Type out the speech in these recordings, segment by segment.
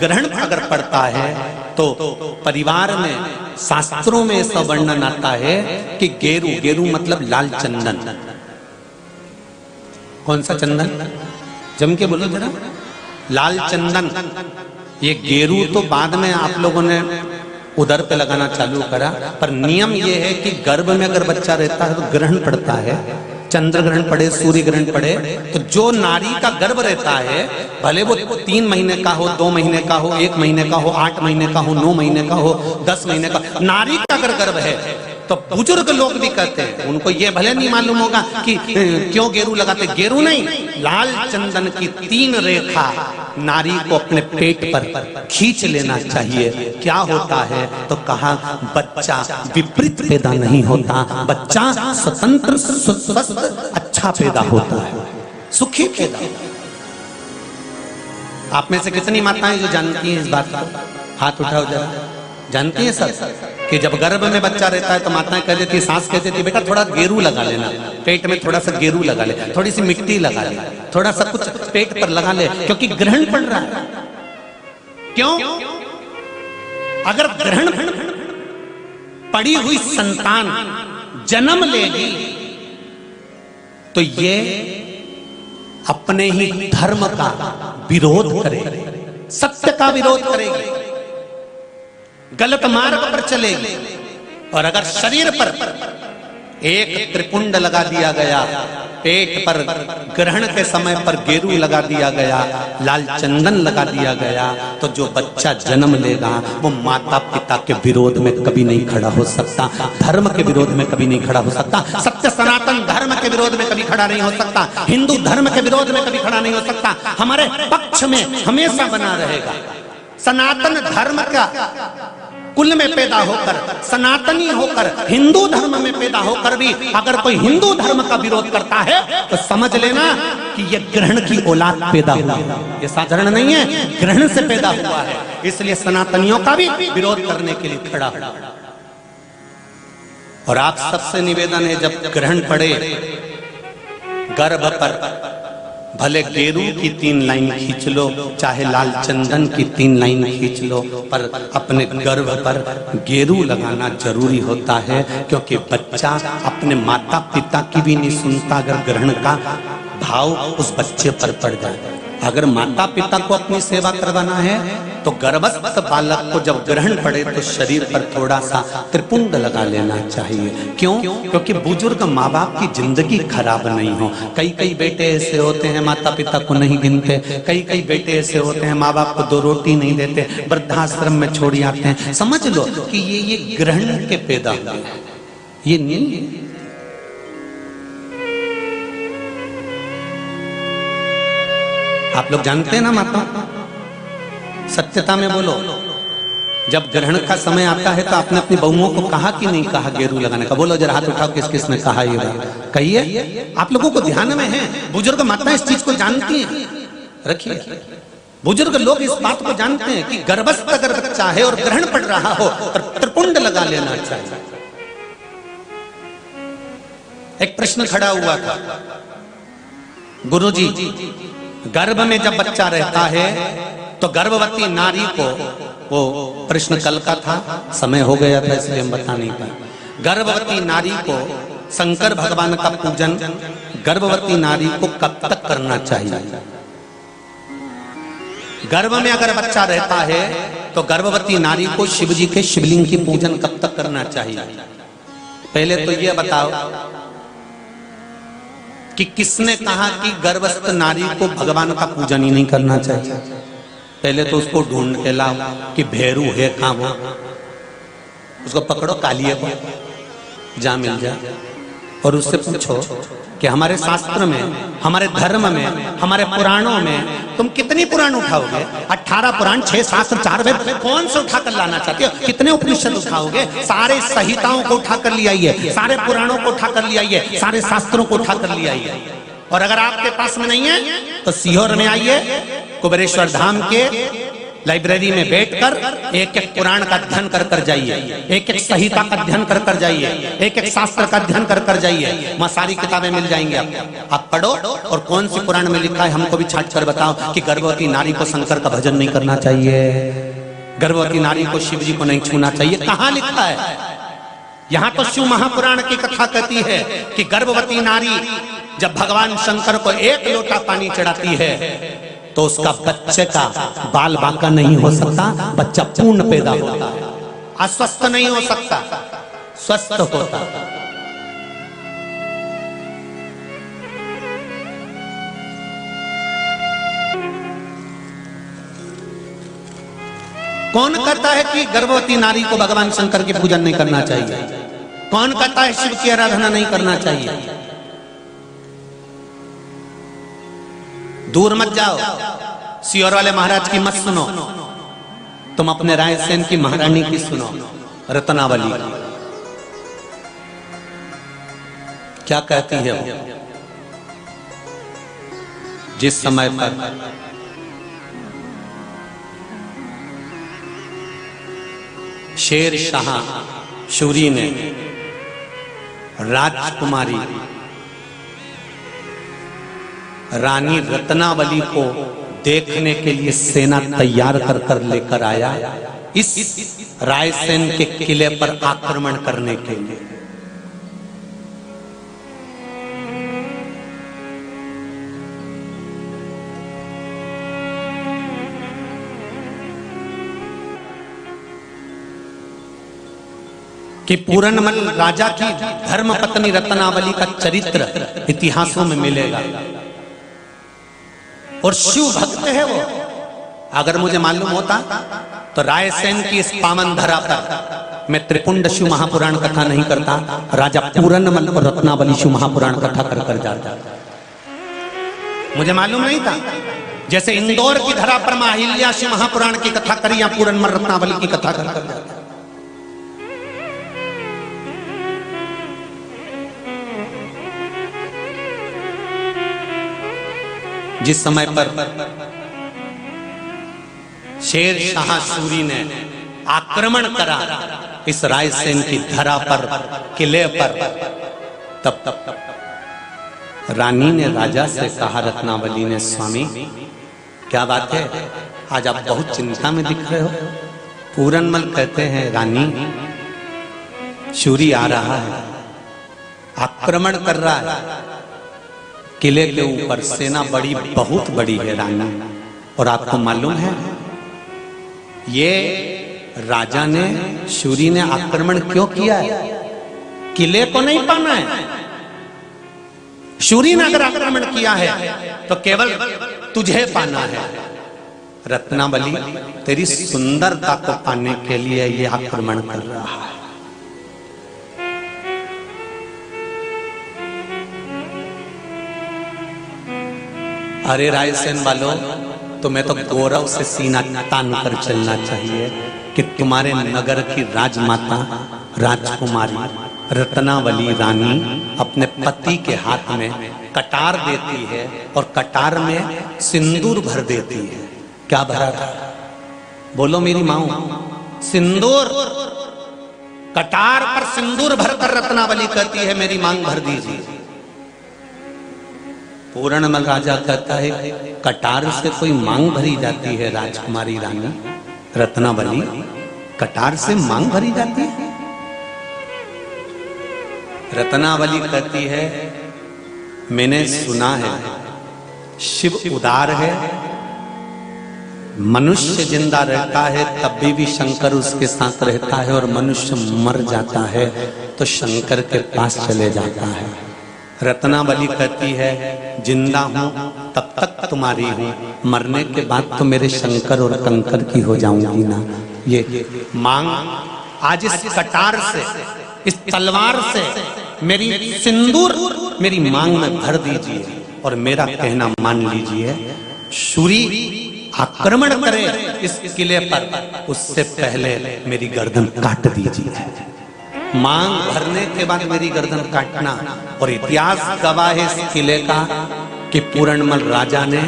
ग्रहण अगर पड़ता है तो परिवार में शास्त्रों में ऐसा वर्णन आता है कि गेरू, गेरू मतलब लाल चंदन। कौन सा चंदन? जम के बोलो जरा। लाल चंदन। ये गेरू तो बाद में आप लोगों ने उदर पे लगाना चालू करा, पर नियम ये है कि गर्भ में अगर बच्चा रहता है तो ग्रहण पड़ता है, चंद्र ग्रहण पड़े, सूर्य ग्रहण पड़े, तो जो नारी का गर्भ रहता है, भले वो 3 महीने का हो, 2 महीने का हो, 1 महीने का हो, 8 महीने का हो, 9 महीने का हो, 10 महीने का, नारी का अगर गर्भ है तो बुजुर्ग लोग भी कहते हैं, उनको ये भले नहीं मालूम होगा कि क्यों गेरू लगाते। गेरू नहीं, लाल चंदन की 3 रेखा नारी को अपने पेट पर खींच लेना चाहिए। क्या होता है तो कहा, बच्चा विपरीत पैदा नहीं होता, बच्चा स्वतंत्र स्वस्थ अच्छा पैदा होता है, सुखी पैदा। आप में से कितनी माताएं जो जानती हैं इस बात को? हाथ उठाओ जरा। जानती हैं सब कि जब गर्भ में बच्चा रहता है तो माताएं कह देती, सास कह देती, बेटा थोड़ा गेरू लगा लेना, पेट में थोड़ा सा गेरू लगा ले, थोड़ी सी मिट्टी लगा ले, थोड़ा सा कुछ पेट पर लगा ले, क्योंकि ग्रहण पड़ रहा है। क्यों? अगर ग्रहण पड़ी हुई संतान जन्म लेगी तो ये अपने ही धर्म का विरोध करेगी, सत्य का विरोध करेगी, गलत मार्ग पर चलेगी। और अगर शरीर पर एक त्रिपुंड लगा दिया गया, पेट पर ग्रहण के समय पर गेरू लगा दिया गया, लाल चंदन लगा दिया गया, तो जो बच्चा जन्म लेगा वो माता पिता के विरोध में कभी नहीं खड़ा हो सकता, धर्म के विरोध में कभी नहीं खड़ा हो सकता, सत्य सनातन धर्म के विरोध में कभी खड़ा नहीं हो सकता, हिंदू धर्म के विरोध में कभी खड़ा नहीं हो सकता, हमारे पक्ष में हमेशा बना रहेगा। सनातन धर्म का कुल में पैदा होकर, सनातनी होकर, हिंदू धर्म में पैदा होकर भी अगर कोई हिंदू धर्म का विरोध करता है तो समझ लेना कि यह ग्रहण की औलाद पैदा हुआ है, ये साधारण नहीं है, ग्रहण से पैदा हुआ है। इसलिए सनातनियों का भी विरोध करने के लिए खड़ा हुआ। और आप सबसे निवेदन है, जब ग्रहण पड़े गर्भ पर, भले गेरू की 3 लाइन खींच लो, चाहे लाल चंदन की 3 लाइन खींच लो, पर अपने गर्भ पर गेरू लगाना जरूरी होता है, क्योंकि बच्चा अपने माता पिता की भी नहीं सुनता अगर ग्रहण का भाव उस बच्चे पर पड़ जाए। अगर माता पिता को अपनी सेवा करवाना है तो गर्भस्थ बालक को जब ग्रहण पड़े तो शरीर पर थोड़ा सा त्रिपुंड लगा लेना चाहिए। क्यों? क्योंकि बुजुर्ग माँ बाप की जिंदगी खराब नहीं हो। कई बेटे ऐसे होते हैं माता पिता को नहीं गिनते, कई बेटे ऐसे होते हैं माँ बाप को 2 रोटी नहीं देते, वृद्धाश्रम में छोड़ आते हैं। समझ लो कि ये ग्रहण के पैदा हुए, ये नहीं। आप लोग जानते हैं ना माता, सत्यता में बोलो, जब ग्रहण का समय आता है तो आपने अपनी बहुओं को कहा कि नहीं कहा गेरू लगाने का? बोलो जरा, हाथ उठाओ, किस किस ने कहा ये बात? कहिए। आप लोगों को ध्यान में है, बुजुर्ग माता इस चीज को जानती हैं। रखिए, बुजुर्ग लोग इस बात को जानते हैं कि गर्भस्थ अगर बच्चा है और ग्रहण पड़ रहा हो तो त्रिपुंड लगा लेना चाहिए। एक प्रश्न खड़ा हुआ था, गुरुजी गर्भ में जब बच्चा रहता है तो गर्भवती नारी को, वो प्रश्न कल का था, समय हो गया था इसलिए हम बता नहीं पाए, गर्भवती नारी को शंकर भगवान का पूजन गर्भवती नारी को कब तक करना चाहिए? गर्भ में अगर बच्चा रहता है तो गर्भवती नारी को शिव जी के शिवलिंग की पूजन कब तक करना चाहिए? पहले तो ये बताओ कि किसने कहा कि गर्भस्थ नारी को भगवान का पूजन ही नहीं करना चाहिए? पहले तो उसको ढूंढ के लाओ कि भैरू है कहां, वो उसको पकड़ो, कालिए को जा मिल जा, और उससे पूछो कि हमारे शास्त्र में, हमारे धर्म में, हमारे पुराणों में तुम कितनी पुराण उठाओगे? 18 पुराण, 6 शास्त्र, 4 वेद, कौन से उठाकर लाना चाहते हो? कितने उपनिषद उठाओगे? सारे संहिताओं को उठाकर ले आइए, सारे पुराणों को उठाकर ले आइए, सारे शास्त्रों को उठाकर ले आइए। और अगर आपके पास में नहीं है तो सीहोर में आइए, कुबेरेश्वर धाम के लाइब्रेरी में बैठकर एक एक पुराण का अध्ययन कर कर जाइए, एक एक संहिता का अध्ययन कर कर जाइए, एक एक शास्त्र का अध्ययन कर कर जाइए। वहां सारी किताबें मिल जाएंगी आपको। आप पढ़ो और कौन सी पुराण में लिखा है हमको भी छाट कर बताओ कि गर्भवती नारी को शंकर का भजन नहीं करना चाहिए, गर्भवती नारी को शिव जी को नहीं छूना चाहिए। कहां लिखा है? यहां तो शिव महापुराण की कथा कहती है कि गर्भवती नारी जब भगवान शंकर को एक लोटा पानी चढ़ाती है तो उसका बच्चे का बाल बांका नहीं हो सकता, बच्चा पूर्ण पैदा होता है, अस्वस्थ नहीं हो सकता, स्वस्थ होता। कौन कहता है कि गर्भवती नारी को भगवान शंकर की पूजन नहीं करना चाहिए? कौन कहता है शिव की आराधना नहीं करना चाहिए? दूर मत जाओ, सियोर वाले महाराज की मत सुनो, तुम अपने रायसेन की महारानी की सुनो, रत्नावली। क्या कहती है वो? जिस समय पर शेर शाह शूरी ने राजकुमारी रानी रत्नावली को देखने के लिए सेना तैयार कर कर लेकर आया इस रायसेन के किले पर आक्रमण करने के लिए। कि पूरनमल राजा की धर्मपत्नी रत्नावली का चरित्र इतिहासों में मिलेगा और शिव भक्त है वो। अगर मुझे मालूम होता तो रायसेन की इस पावन धरा पर मैं त्रिपुंड शिव महापुराण कथा नहीं करता, राजा पूरनमल और रत्नावली शिव महापुराण कथा कर कर जाता। मुझे मालूम नहीं था। जैसे इंदौर की धरा पर माहिल्या शिव महापुराण की कथा करी या पूरनमल रत्नावली की कथा कर कर जाता। जिस समय पर शेर शाह सूरी ने आक्रमण करा इस रायसेन की धरा पर, किले पर, तब रानी ने राजा से कहा, रत्नावली ने, स्वामी क्या बात है, आज आप बहुत चिंता में दिख रहे हो। पूरनमल कहते हैं, रानी शूरी आ रहा है, आक्रमण कर रहा है किले के ऊपर, सेना बड़ी बहुत बड़ी है रानी। और आपको मालूम है ये राजा ने, शूरी ने आक्रमण क्यों किया है? किले को नहीं पाना है। शूरी ने अगर आक्रमण किया है तो केवल तुझे पाना है। रत्नावली तेरी सुंदरता को पाने के लिए ये आक्रमण कर रहा है। अरे रायसेन वालों, तुम्हें तो गौरव से सीना तान कर चलना चाहिए कि तुम्हारे नगर की राजमाता राजकुमारी रत्नावली रानी अपने पति के हाथ में कटार देती है और कटार में सिंदूर भर देती है। क्या भरा था? बोलो मेरी माँ। सिंदूर। कटार पर सिंदूर भरकर रत्नावली कहती है, मेरी मांग भर दीजिए। पूरनमल राजा कहता है, कटार से कोई मांग भरी जाती है राजकुमारी रानी रत्नावली? कटार से मांग भरी जाती है? रत्नावली कहती है, मैंने सुना है शिव उदार है, मनुष्य जिंदा रहता है तब भी शंकर उसके साथ रहता है, और मनुष्य मर जाता है तो शंकर के पास चले जाता है। रत्नावली कहती है, जिंदा हूं तब तक तुम्हारी हूं, मरने के बाद तो मेरे शंकर और कंकर की हो जाऊंगी ना। ये मांग आज इस कटार से, इस तलवार से मेरी सिंदूर मेरी मांग में भर दीजिए और मेरा कहना मान लीजिए। शूरी आक्रमण करे इस किले पर, उससे पहले मेरी गर्दन काट दीजिए। मांग भरने के बाद मेरी गर्दन काटना। और इतिहास गवाह है इस किले का कि पूरनमल राजा ने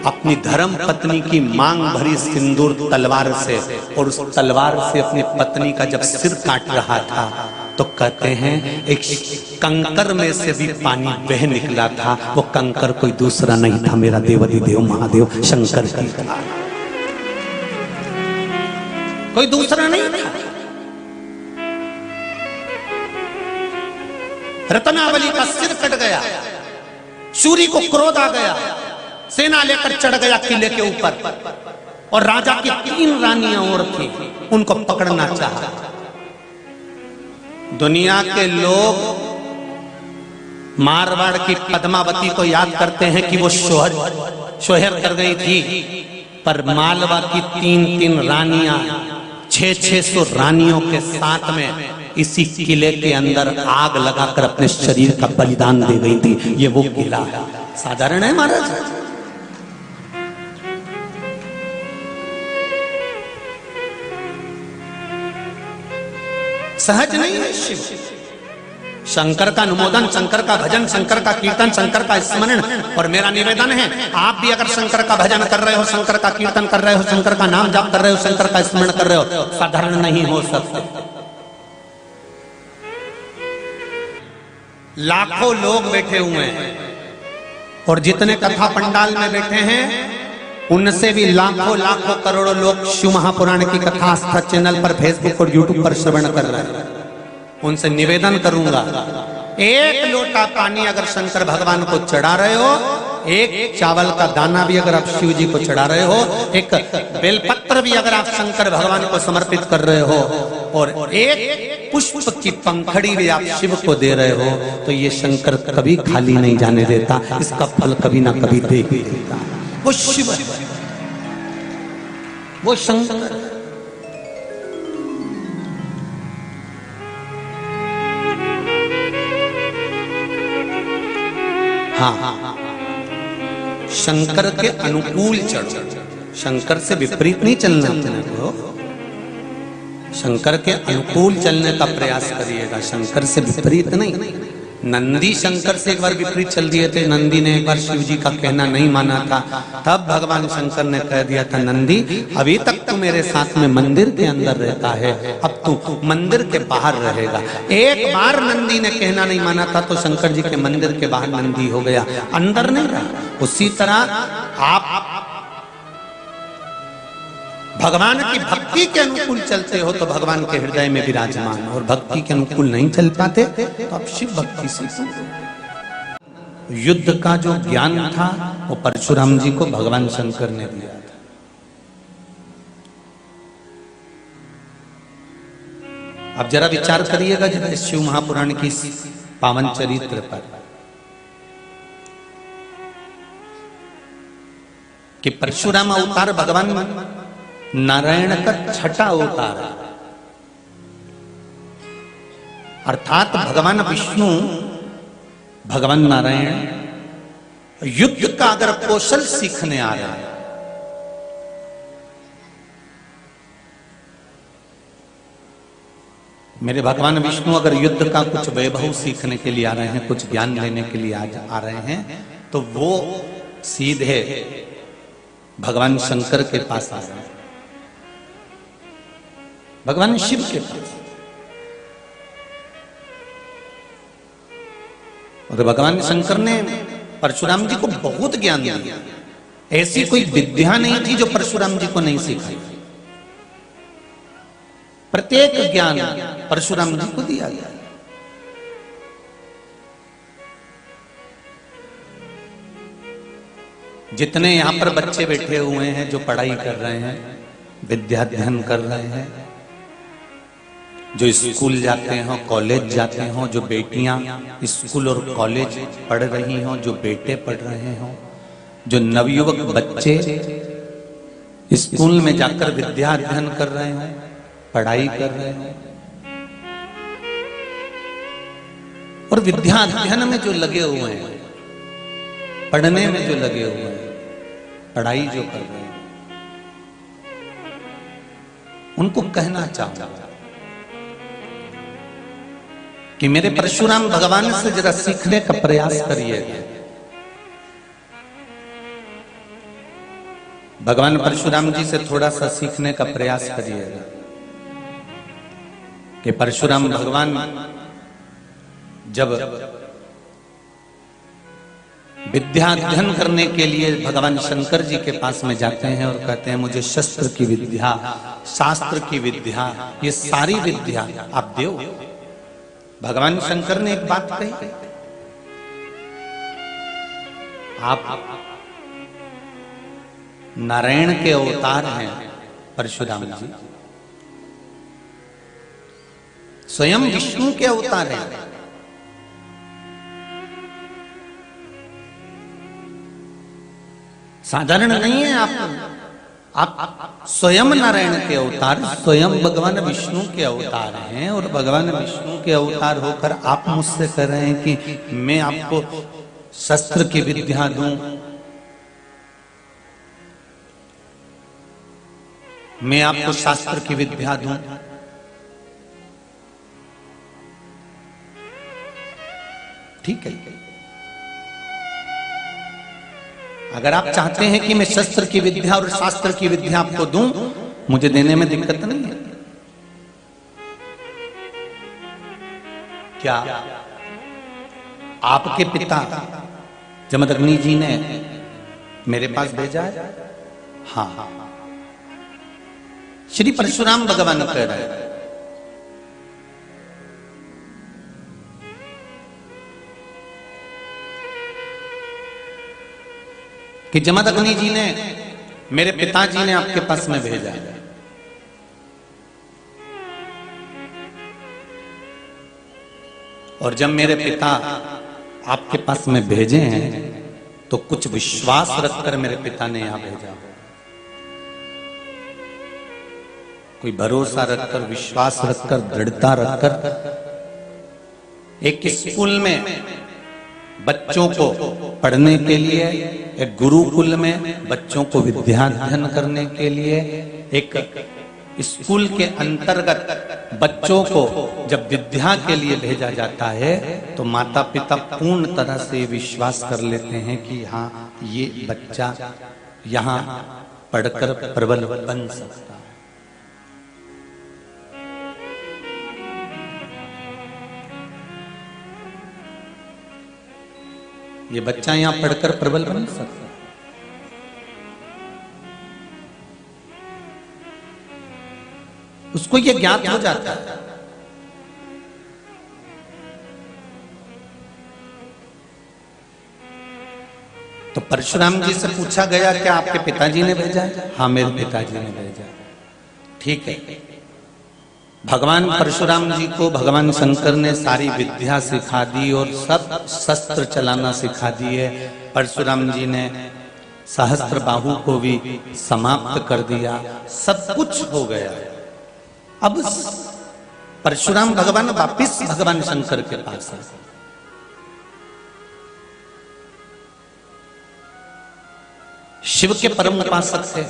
अपनी धर्म पत्नी की मांग भरी सिंदूर तलवार से, और उस तलवार से अपनी पत्नी का जब सिर काट रहा था तो कहते हैं एक कंकर में से भी पानी बह निकला था। वो कंकर कोई दूसरा नहीं था, मेरा देवाधिदेव महादेव शंकर जी था, कोई दूसरा नहीं था। रत्नावली का सिर कट गया, सूरी को क्रोध आ गया, सेना लेकर चढ़ गया किले के ऊपर, और राजा की 3 रानियां और थी, उनको पकड़ना चाहा। दुनिया के लोग मारवाड़ की पद्मावती को याद करते हैं कि वो शोहर कर गई थी, पर मालवा की 3-3 रानियां 600 रानियों के साथ में इसी किले के अंदर आग लगाकर अपने शरीर का बलिदान दे गई थी। ये वो किला है, साधारण है महाराज। सहज नहीं है शिव। शंकर का अनुमोदन, शंकर का भजन, शंकर का कीर्तन, शंकर का स्मरण। और मेरा निवेदन है, आप भी अगर शंकर का भजन कर रहे हो, शंकर का कीर्तन कर रहे हो, शंकर का नाम जाप कर रहे हो, शंकर का स्मरण कर रहे हो, साधारण नहीं हो सकते। लाखों लोग बैठे हुए हैं, और जितने कथा पंडाल में बैठे हैं उनसे भी लाखों लाखों करोड़ों लोग शिव महापुराण की कथा आस्था चैनल पर, फेसबुक और यूट्यूब पर श्रवण कर रहे हैं। उनसे निवेदन करूंगा, एक लोटा पानी अगर शंकर भगवान को चढ़ा रहे हो, एक चावल का दाना भी अगर आप शिव जी को चढ़ा रहे हो, एक बेलपत्र भी अगर आप शंकर भगवान को समर्पित कर रहे हो, और एक पुष्प की पंखड़ी भी आप शिव को दे रहे हो, तो ये शंकर कभी खाली नहीं जाने देता, इसका फल कभी ना कभी दे ही देता। वो शिव है, वो शंकर। हाँ, शंकर के अनुकूल चढ़ो, शंकर से विपरीत नहीं चलना तुमको, शंकर के अनुकूल चलने का प्रयास करिएगा, शंकर से विपरीत नहीं। नंदी शंकर से एक बार विपरीत चल दिए थे, नंदी ने एक बार शिव जी का कहना नहीं माना था, तब भगवान शंकर ने कह दिया था, नंदी अभी तक तू मेरे साथ में मंदिर के अंदर रहता है, अब तू मंदिर के बाहर रहेगा। एक बार नंदी ने कहना नहीं माना था तो शंकर जी के मंदिर के बाहर नंदी हो गया, अंदर नहीं रहा। उसी तरह आप भगवान की भक्ति के अनुकूल चलते हो तो भगवान के हृदय में विराजमान, और भक्ति के अनुकूल नहीं चल पाते तो आप शिव भक्ति सीखो। युद्ध का जो ज्ञान था वो परशुराम जी को भगवान शंकर ने दिया था। अब जरा विचार करिएगा जरा शिव महापुराण की पावन चरित्र पर, कि परशुराम अवतार भगवान नारायण का 6ठा अवतार, अर्थात भगवान विष्णु, भगवान नारायण युद्ध का अगर कौशल सीखने आ रहे हैं, मेरे भगवान विष्णु अगर युद्ध का कुछ वैभव सीखने के लिए आ रहे हैं, कुछ ज्ञान लेने के लिए आ रहे हैं, तो वो सीधे भगवान शंकर के पास आ रहे हैं, भगवान शिव के पास। और भगवान शंकर ने परशुराम जी को बहुत ज्ञान दिया, ऐसी कोई विद्या नहीं थी जो परशुराम जी को नहीं सिखाई, प्रत्येक ज्ञान परशुराम जी को दिया गया। जितने यहां पर बच्चे बैठे हुए हैं जो पढ़ाई कर रहे हैं, विद्या अध्ययन कर रहे हैं, जो स्कूल जाते हो, कॉलेज जाते हो, जो बेटियां स्कूल और कॉलेज पढ़ रही हो, जो बेटे पढ़ रहे हो, जो नवयुवक बच्चे स्कूल में जाकर विद्या अध्ययन कर रहे हो, पढ़ाई कर रहे हो, और विद्या अध्ययन में जो लगे हुए हैं, पढ़ने में जो लगे हुए हैं, पढ़ाई जो कर रहे हैं, उनको कहना चाहूंगा कि मेरे परशुराम भगवान से जरा सीखने का प्रयास करिएगा। भगवान परशुराम जी से थोड़ा सा सीखने का प्रयास करिएगा कि परशुराम भगवान जब विद्या अध्ययन करने के लिए भगवान शंकर जी के पास में जाते हैं और कहते हैं मुझे शस्त्र की विद्या, शास्त्र की विद्या, ये सारी विद्या आप दो। भगवान शंकर ने एक बात कही, आप नारायण के अवतार हैं परशुराम जी, स्वयं विष्णु के अवतार हैं। साधारण नहीं है आप स्वयं नारायण के अवतार, स्वयं भगवान विष्णु के अवतार हैं। और भगवान विष्णु के अवतार होकर आप मुझसे कह रहे हैं कि मैं आपको शस्त्र की विद्या दूं, मैं आपको शास्त्र की विद्या दूं। ठीक है, अगर आप चाहते हैं कि मैं शस्त्र की विद्या और शास्त्र की विद्या आपको दूं, मुझे देने में दिक्कत नहीं है। क्या आपके पिता जमदग्नि जी ने मेरे पास भेजा है? हाँ, श्री परशुराम भगवान कह रहे हैं कि जमदग्नि जी ने, मेरे पिताजी ने आपके पास में भेजा है। और जब मेरे पिता आपके पास में भेजे हैं तो कुछ विश्वास रखकर मेरे पिता ने यहां भेजा, कोई भरोसा रखकर, विश्वास रखकर, दृढ़ता रखकर। एक स्कूल में बच्चों को पढ़ने के लिए, एक गुरुकुल में बच्चों को विद्याध्ययन करने के लिए, एक स्कूल के अंतर्गत बच्चों को जब विद्या के लिए भेजा जाता है तो माता पिता पूर्ण तरह से विश्वास कर लेते हैं कि हाँ, ये बच्चा यहाँ पढ़कर प्रबल बन सकता है। ये बच्चा यहां पढ़कर प्रबल बन सकता है। उसको ये ज्ञात हो जाता है। तो परशुराम जी से पूछा गया क्या आपके पिताजी ने भेजा है? हाँ, मेरे पिताजी ने भेजा। ठीक है, भगवान परशुराम जी को भगवान शंकर ने सारी विद्या सिखा दी और सब शस्त्र चलाना सिखा दिए। परशुराम जी ने सहस्त्र बाहु को भी समाप्त कर दिया, सब कुछ हो गया। अब परशुराम भगवान वापिस भगवान शंकर के पास है। शिव के परम उपासक थे।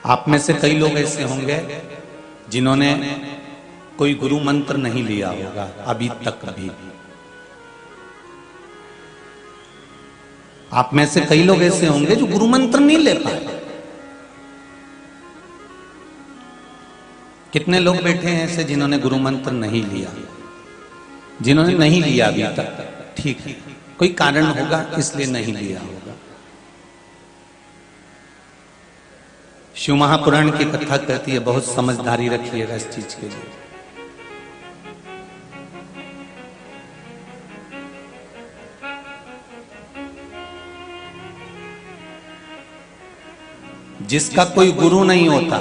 आप में से कई लोग ऐसे होंगे जिन्होंने कोई गुरु मंत्र नहीं लिया होगा अभी तक भी। आप में से कई लोग ऐसे होंगे जो गुरु मंत्र नहीं ले पाए। कितने लोग बैठे हैं ऐसे जिन्होंने गुरु मंत्र नहीं लिया, जिन्होंने नहीं लिया अभी तक? ठीक है, कोई कारण होगा इसलिए नहीं लिया होगा। शिव महापुराण की कथा कहती है, बहुत समझदारी रखिएगा इस चीज के लिए। जिसका कोई गुरु नहीं होता,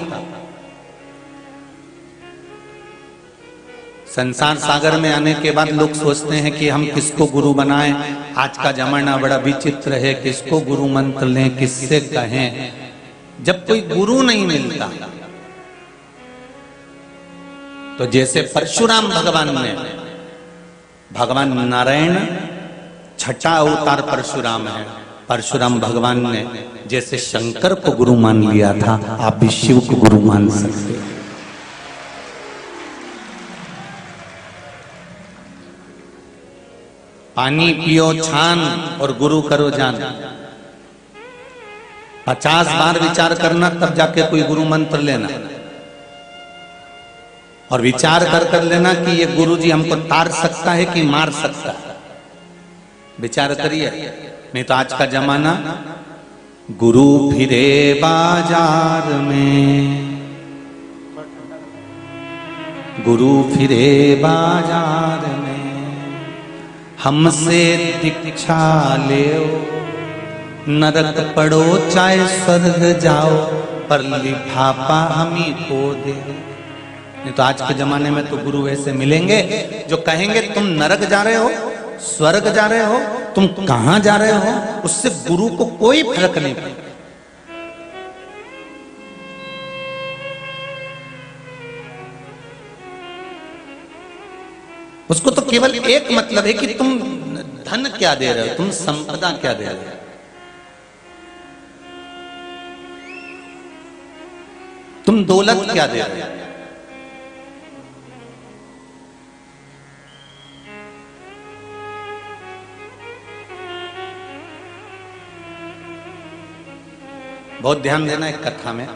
संसार सागर में आने के बाद लोग सोचते हैं कि हम किसको गुरु बनाएं। आज का जमाना बड़ा विचित्र है, किसको गुरु मंत्र लें, किससे कहें। जब कोई गुरु नहीं मिलता तो जैसे परशुराम भगवान ने, भगवान नारायण छठा अवतार परशुराम है, परशुराम भगवान ने जैसे शंकर को गुरु मान लिया था, आप भी शिव को गुरु मान सकते हैं। पानी पियो छान और गुरु करो जान। 50 बार विचार करना तब जाके कोई गुरु मंत्र लेना, और विचार कर कर लेना कि ये गुरु जी हमको तार सकता है कि मार सकता है। विचार करिए, नहीं तो आज का जमाना गुरु फिरे बाजार में, गुरु फिरे बाजार में, हमसे दीक्षा ले, नरक पड़ो चाहे स्वर्ग जाओ, पर लिफाफा हम ही को दे। नहीं तो आज के जमाने में तो गुरु ऐसे मिलेंगे जो कहेंगे तुम नरक जा रहे हो, स्वर्ग जा रहे हो, तुम कहां जा रहे हो, उससे गुरु को कोई फर्क नहीं पड़ता। उसको तो केवल एक मतलब है कि तुम धन क्या दे रहे हो, तुम संपदा क्या दे रहे हो, तुम दौलत क्या दे रहे हो। बहुत ध्यान देना एक कथा में।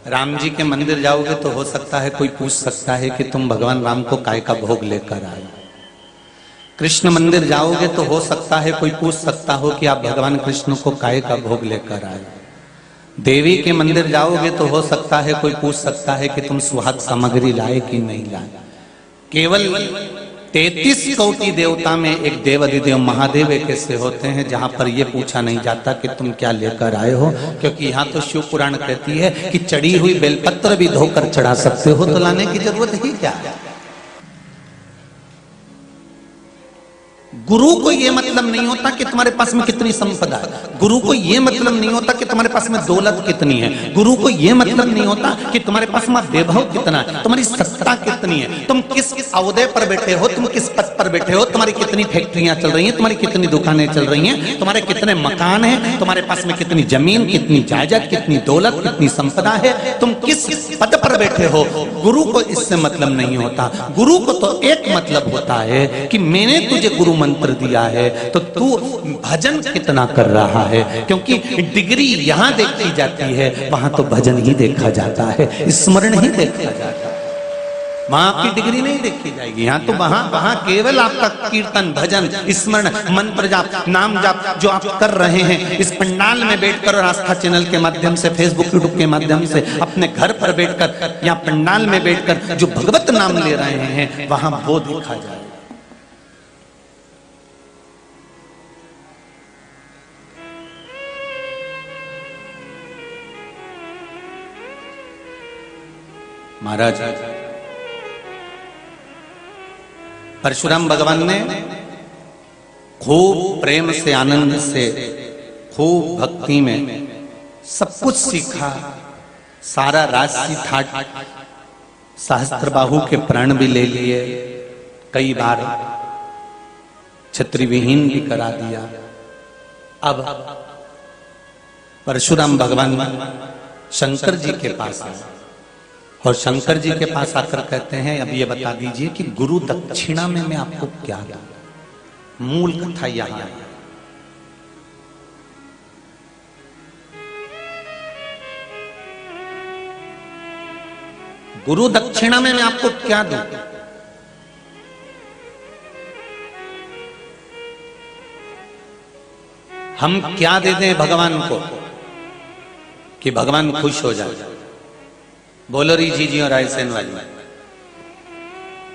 राम जी के मंदिर जाओगे तो हो सकता है कोई पूछ सकता है कि तुम भगवान राम को काय का भोग लेकर आए। कृष्ण मंदिर जाओगे तो हो सकता है कोई पूछ सकता हो कि आप भगवान कृष्ण को काय का भोग लेकर आए। देवी के मंदिर जाओगे तो हो सकता है कोई पूछ सकता है कि तुम सुहाग सामग्री लाए कि नहीं लाए। केवल 33 कोटि देवता में एक देव अधिदेव महादेव एक ऐसे होते हैं जहां पर यह पूछा नहीं जाता कि तुम क्या लेकर आए हो, क्योंकि यहाँ तो शिव पुराण कहती है कि चढ़ी हुई बेलपत्र भी धोकर चढ़ा सकते हो, तो लाने की जरूरत ही क्या है। गुरु को यह मतलब नहीं होता कि तुम्हारे पास में कितनी संपदा है, गुरु को यह मतलब नहीं होता कि तुम्हारे पास में दौलत कितनी है, गुरु को यह मतलब नहीं होता कि तुम्हारे पास में वैभव कितना है, तुम्हारी सत्ता कितनी है, तुम किस ओहदे पर बैठे हो, तुम किस पद पर बैठे हो, तुम्हारी कितनी फैक्ट्रियां चल रही हैं, तुम्हारी कितनी दुकानें चल रही हैं, तुम्हारे कितने मकान हैं, तुम्हारे पास में कितनी जमीन, कितनी जायदाद, कितनी दौलत, कितनी संपदा है, तुम किस पद पर बैठे हो। गुरु को इससे मतलब नहीं होता। गुरु को तो एक मतलब होता है कि मैंने तुझे गुरु मंत्र दिया है तो तू भजन कितना कर रहा है, क्योंकि डिग्री यहां देखी जाती है, वहां तो भजन ही देखा जाता है, स्मरण ही देखा जाता है। वहां आपकी डिग्री नहीं देखी जाएगी, यहाँ तो वहां केवल आपका कीर्तन, भजन, स्मरण, मंत्र जाप, नाम जाप जो आप कर रहे हैं इस पंडाल में बैठकर और आस्था चैनल के माध्यम से, फेसबुक यूट्यूब के माध्यम से, अपने घर पर बैठकर या पंडाल में बैठकर जो भगवत नाम ले रहे हैं वहां वो देखा जाए। महाराज परशुराम भगवान ने खूब प्रेम से, आनंद से, खूब भक्ति में सब कुछ सीखा, सारा राजसी ठाट, सहस्त्रबाहु के प्राण भी ले लिए, कई बार छत्री विहीन भी करा दिया। अब परशुराम भगवान शंकर जी के पास आए और शंकर जी के पास आकर कहते हैं अब ये बता दीजिए कि गुरु दक्षिणा में मैं आपको क्या दूं। मूल कथा यहां है। गुरु दक्षिणा में मैं आपको क्या दूं। हम क्या दे दें भगवान को कि भगवान खुश हो जाए। बोलो री जी और रायसेन वाली,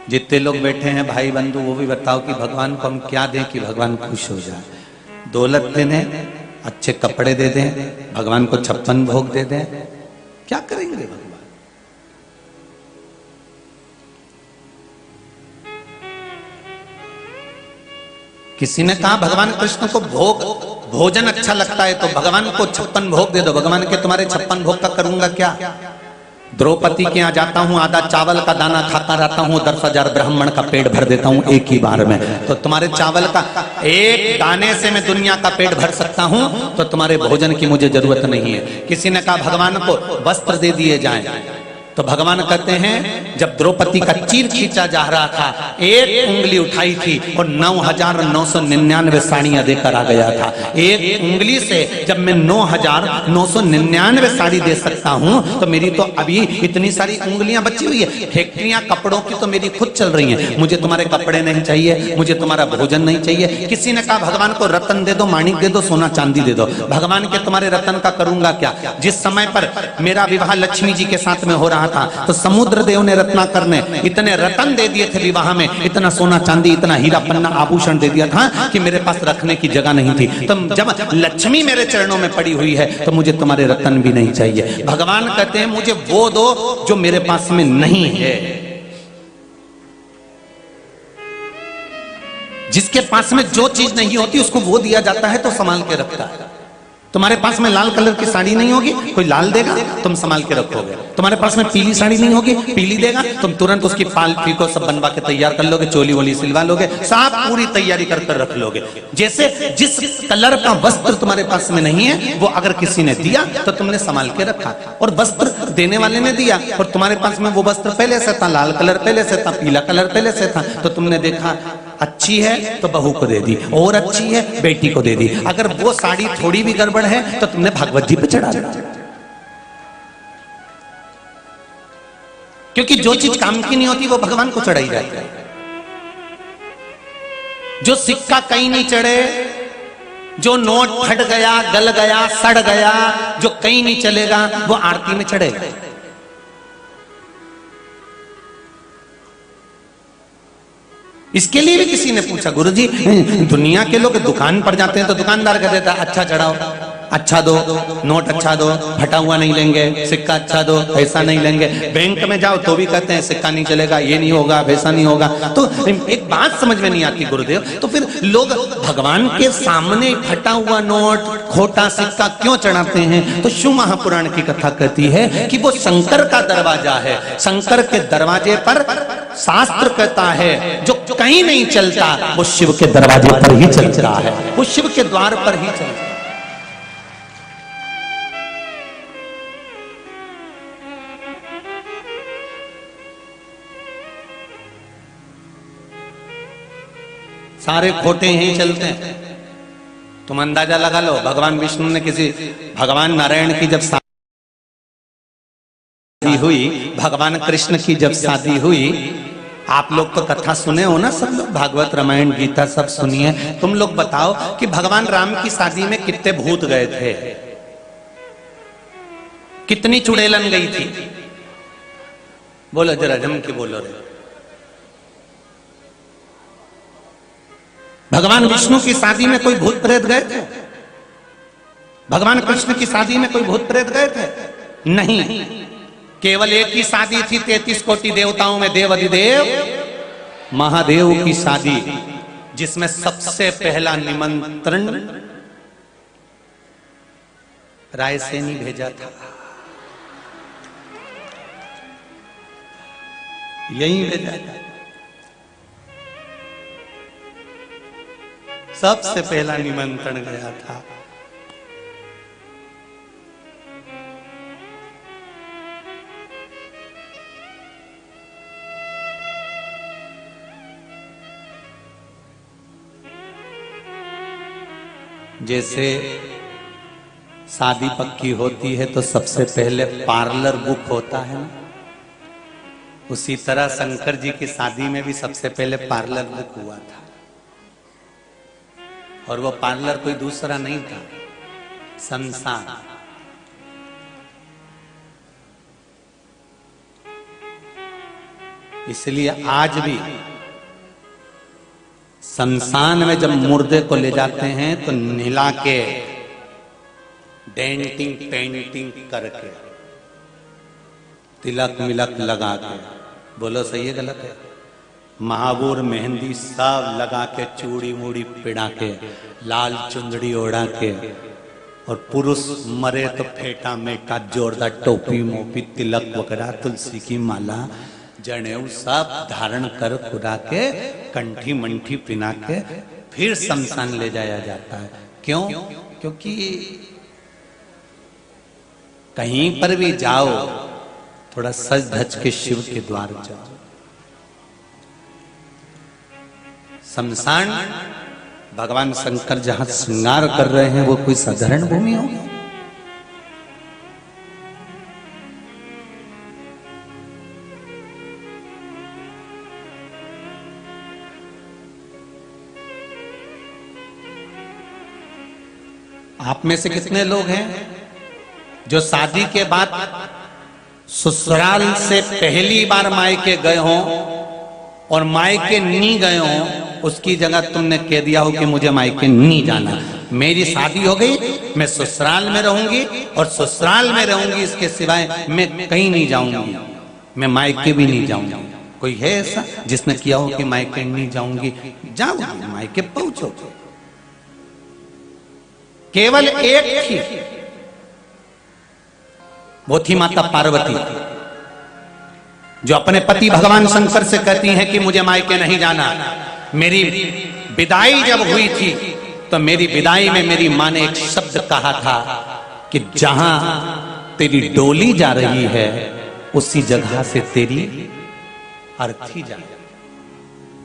जितने लोग बैठे हैं भाई बंधु, वो भी बताओ कि भगवान को हम क्या दें कि भगवान खुश हो जाए। दौलत दे दें, अच्छे कपड़े दे दें, भगवान को 56 भोग दे दें, क्या करेंगे भगवान। किसी ने कहा भगवान कृष्ण को भोजन अच्छा लगता है तो भगवान को 56 भोग दे दो। भगवान के तुम्हारे 56 भोग का करूंगा क्या। द्रौपदी के यहाँ जाता हूँ, आधा चावल का दाना खाता रहता हूँ, 10,000 ब्राह्मण का पेट भर देता हूँ एक ही बार में। तो तुम्हारे चावल का एक दाने से मैं दुनिया का पेट भर सकता हूँ, तो तुम्हारे भोजन की मुझे जरूरत नहीं है। किसी ने कहा भगवान को वस्त्र दे दिए जाएं, तो भगवान कहते हैं जब द्रौपदी का चीर खींचा जा रहा था, एक उंगली उठाई थी और 9,999 साड़ियां देकर आ गया था। एक उंगली से जब मैं 9,999 साड़ी दे सकता हूं तो मेरी तो अभी इतनी सारी उंगलियां बची हुई है। फैक्ट्रियां कपड़ों की तो मेरी खुद चल रही हैं। मुझे तुम्हारे कपड़े नहीं चाहिए, मुझे तुम्हारा भोजन नहीं चाहिए। किसी ने कहा भगवान को रतन दे दो, माणिक दे दो, सोना चांदी दे दो। भगवान के तुम्हारे रतन का करूंगा क्या? जिस समय पर मेरा विवाह लक्ष्मी जी के साथ में हो रहा था तो समुद्र देव ने रत्नाकर ने इतने रतन दे दिए थे विवाह में, इतना सोना चांदी, इतना हीरा पन्ना आभूषण दे दिया था कि मेरे पास रखने की जगह नहीं थी। तो जब लक्ष्मी मेरे चरणों में पड़ी हुई है तो मुझे तुम्हारे रतन भी नहीं चाहिए। भगवान कहते हैं मुझे वो दो जो मेरे पास में नहीं है। जिसके पास में जो चीज नहीं होती उसको वो दिया जाता है तो संभाल के रखता है। तुम्हारे पास में लाल कलर की साड़ी नहीं होगी, कोई लाल देगा, तुम संभाल के रखोगे। तुम्हारे पास में पीली साड़ी नहीं होगी, पीली देगा, तुम तुरंत उसकी फाल फीको सब बनवा के तैयार कर लोगे, चोली वोली सिलवा लोगे, सब पूरी तैयारी कर कर रख लोगे। जैसे जिस कलर का वस्त्र तुम्हारे पास में नहीं है वो अगर किसी ने दिया तो तुमने संभाल के रखा, और वस्त्र देने वाले ने दिया और तुम्हारे पास में वो वस्त्र पहले से था, लाल कलर पहले से था, पीला कलर पहले से था, तो तुमने देखा अच्छी है तो बहू को दे दी, और अच्छी है बेटी को दे दी। अगर वो साड़ी थोड़ी भी गड़बड़ है तो तुमने भागवत जी पे चढ़ा दी। क्योंकि जो चीज काम की नहीं होती वो भगवान को चढ़ाई जाती है। जो सिक्का कहीं नहीं चढ़े, जो नोट फट गया, गल गया, सड़ गया, जो कहीं नहीं चलेगा वो आरती में चढ़ेगा। इसके लिए भी किसी ने पूछा, गुरुजी दुनिया के लोग दुकान पर जाते हैं तो दुकानदार कह देता है अच्छा चढ़ाओ, अच्छा दो, नोट अच्छा दो, फटा हुआ नहीं लेंगे, सिक्का अच्छा दो, पैसा नहीं लेंगे। बैंक में जाओ तो भी कहते हैं सिक्का नहीं चलेगा, ये नहीं होगा, वैसा नहीं होगा। तो एक बात समझ में नहीं आती गुरुदेव, तो फिर लोग भगवान के सामने फटा हुआ नोट, खोटा सिक्का क्यों चढ़ाते हैं? तो शिव महापुराण की कथा कहती है कि वो शंकर का दरवाजा है। शंकर के दरवाजे पर शास्त्र कहता है जो कहीं नहीं चलता वो शिव के दरवाजे पर ही चलता है, वो शिव के द्वार पर ही चलता है। सारे खोटे ही चलते हैं। तुम अंदाजा लगा लो, भगवान विष्णु ने भगवान नारायण की जब शादी हुई, भगवान कृष्ण की जब शादी हुई, आप लोग तो कथा सुने हो ना, सब लोग भागवत रामायण गीता सब सुनिए। तुम लोग बताओ कि भगवान राम की शादी में कितने भूत गए थे, कितनी चुड़ैलन गई थी? बोलो जरा जम के बोलो रे। भगवान विष्णु की शादी में कोई भूत प्रेत गए थे? भगवान कृष्ण की शादी में कोई भूत प्रेत गए थे? नहीं। केवल एक ही शादी थी 33 कोटि देवताओं में देवाधिदेव महादेव की शादी, जिसमें सबसे पहला निमंत्रण रायसेनी भेजा था। यही भेजा था, सबसे पहला निमंत्रण गया था। जैसे शादी पक्की होती है तो सबसे पहले पार्लर बुक होता है ना, उसी तरह शंकर जी की शादी में भी सबसे पहले पार्लर बुक हुआ था। और वो पार्लर कोई दूसरा नहीं था, संसार। इसलिए आज भी शमशान में जब मुर्दे को ले जाते हैं तो नहला के, डेंटिंग पेंटिंग करके, तिलक मिलक लगा के, बोलो सही है गलत है? महाबूर मेहंदी सब लगा के, चूड़ी मूड़ी पिड़ा के, लाल चुंदड़ी ओढ़ा के, और पुरुष मरे तो फेटा मेटा जोरदार टोपी मोपी तिलक वगैरह, तुलसी की माला, जनेऊ सब धारण कर खुदा के, कंठी मंठी पिना के फिर शमशान ले जाया जाता है। क्यों? क्योंकि कहीं पर भी जाओ थोड़ा सज धज के शिव के द्वार जाओ। शमशान भगवान शंकर जहां श्रृंगार कर रहे हैं वो कोई साधारण भूमि होगी? आप में से कितने लोग हैं जो शादी के बाद ससुराल से पहली बार मायके गए हों और मायके नहीं गए हों, उसकी जगह तुमने कह दिया हो कि मुझे मायके नहीं जाना, मेरी शादी हो गई, मैं ससुराल में रहूंगी और ससुराल में रहूंगी, इसके सिवाय मैं कहीं नहीं जाऊंगी, मैं मायके भी नहीं जाऊंगी? कोई है ऐसा जिसने किया हो कि मायके नहीं जाऊंगी? जाऊंगी, मायके पहुंचो। केवल एक थी, वो थी माता पार्वती, जो अपने पति भगवान शंकर से कहती हैं कि मुझे मायके नहीं जाना। मेरी विदाई जब हुई थी तो मेरी विदाई में मेरी मां ने एक शब्द कहा था कि जहां तेरी डोली जा रही है उसी जगह से तेरी अर्थी जा।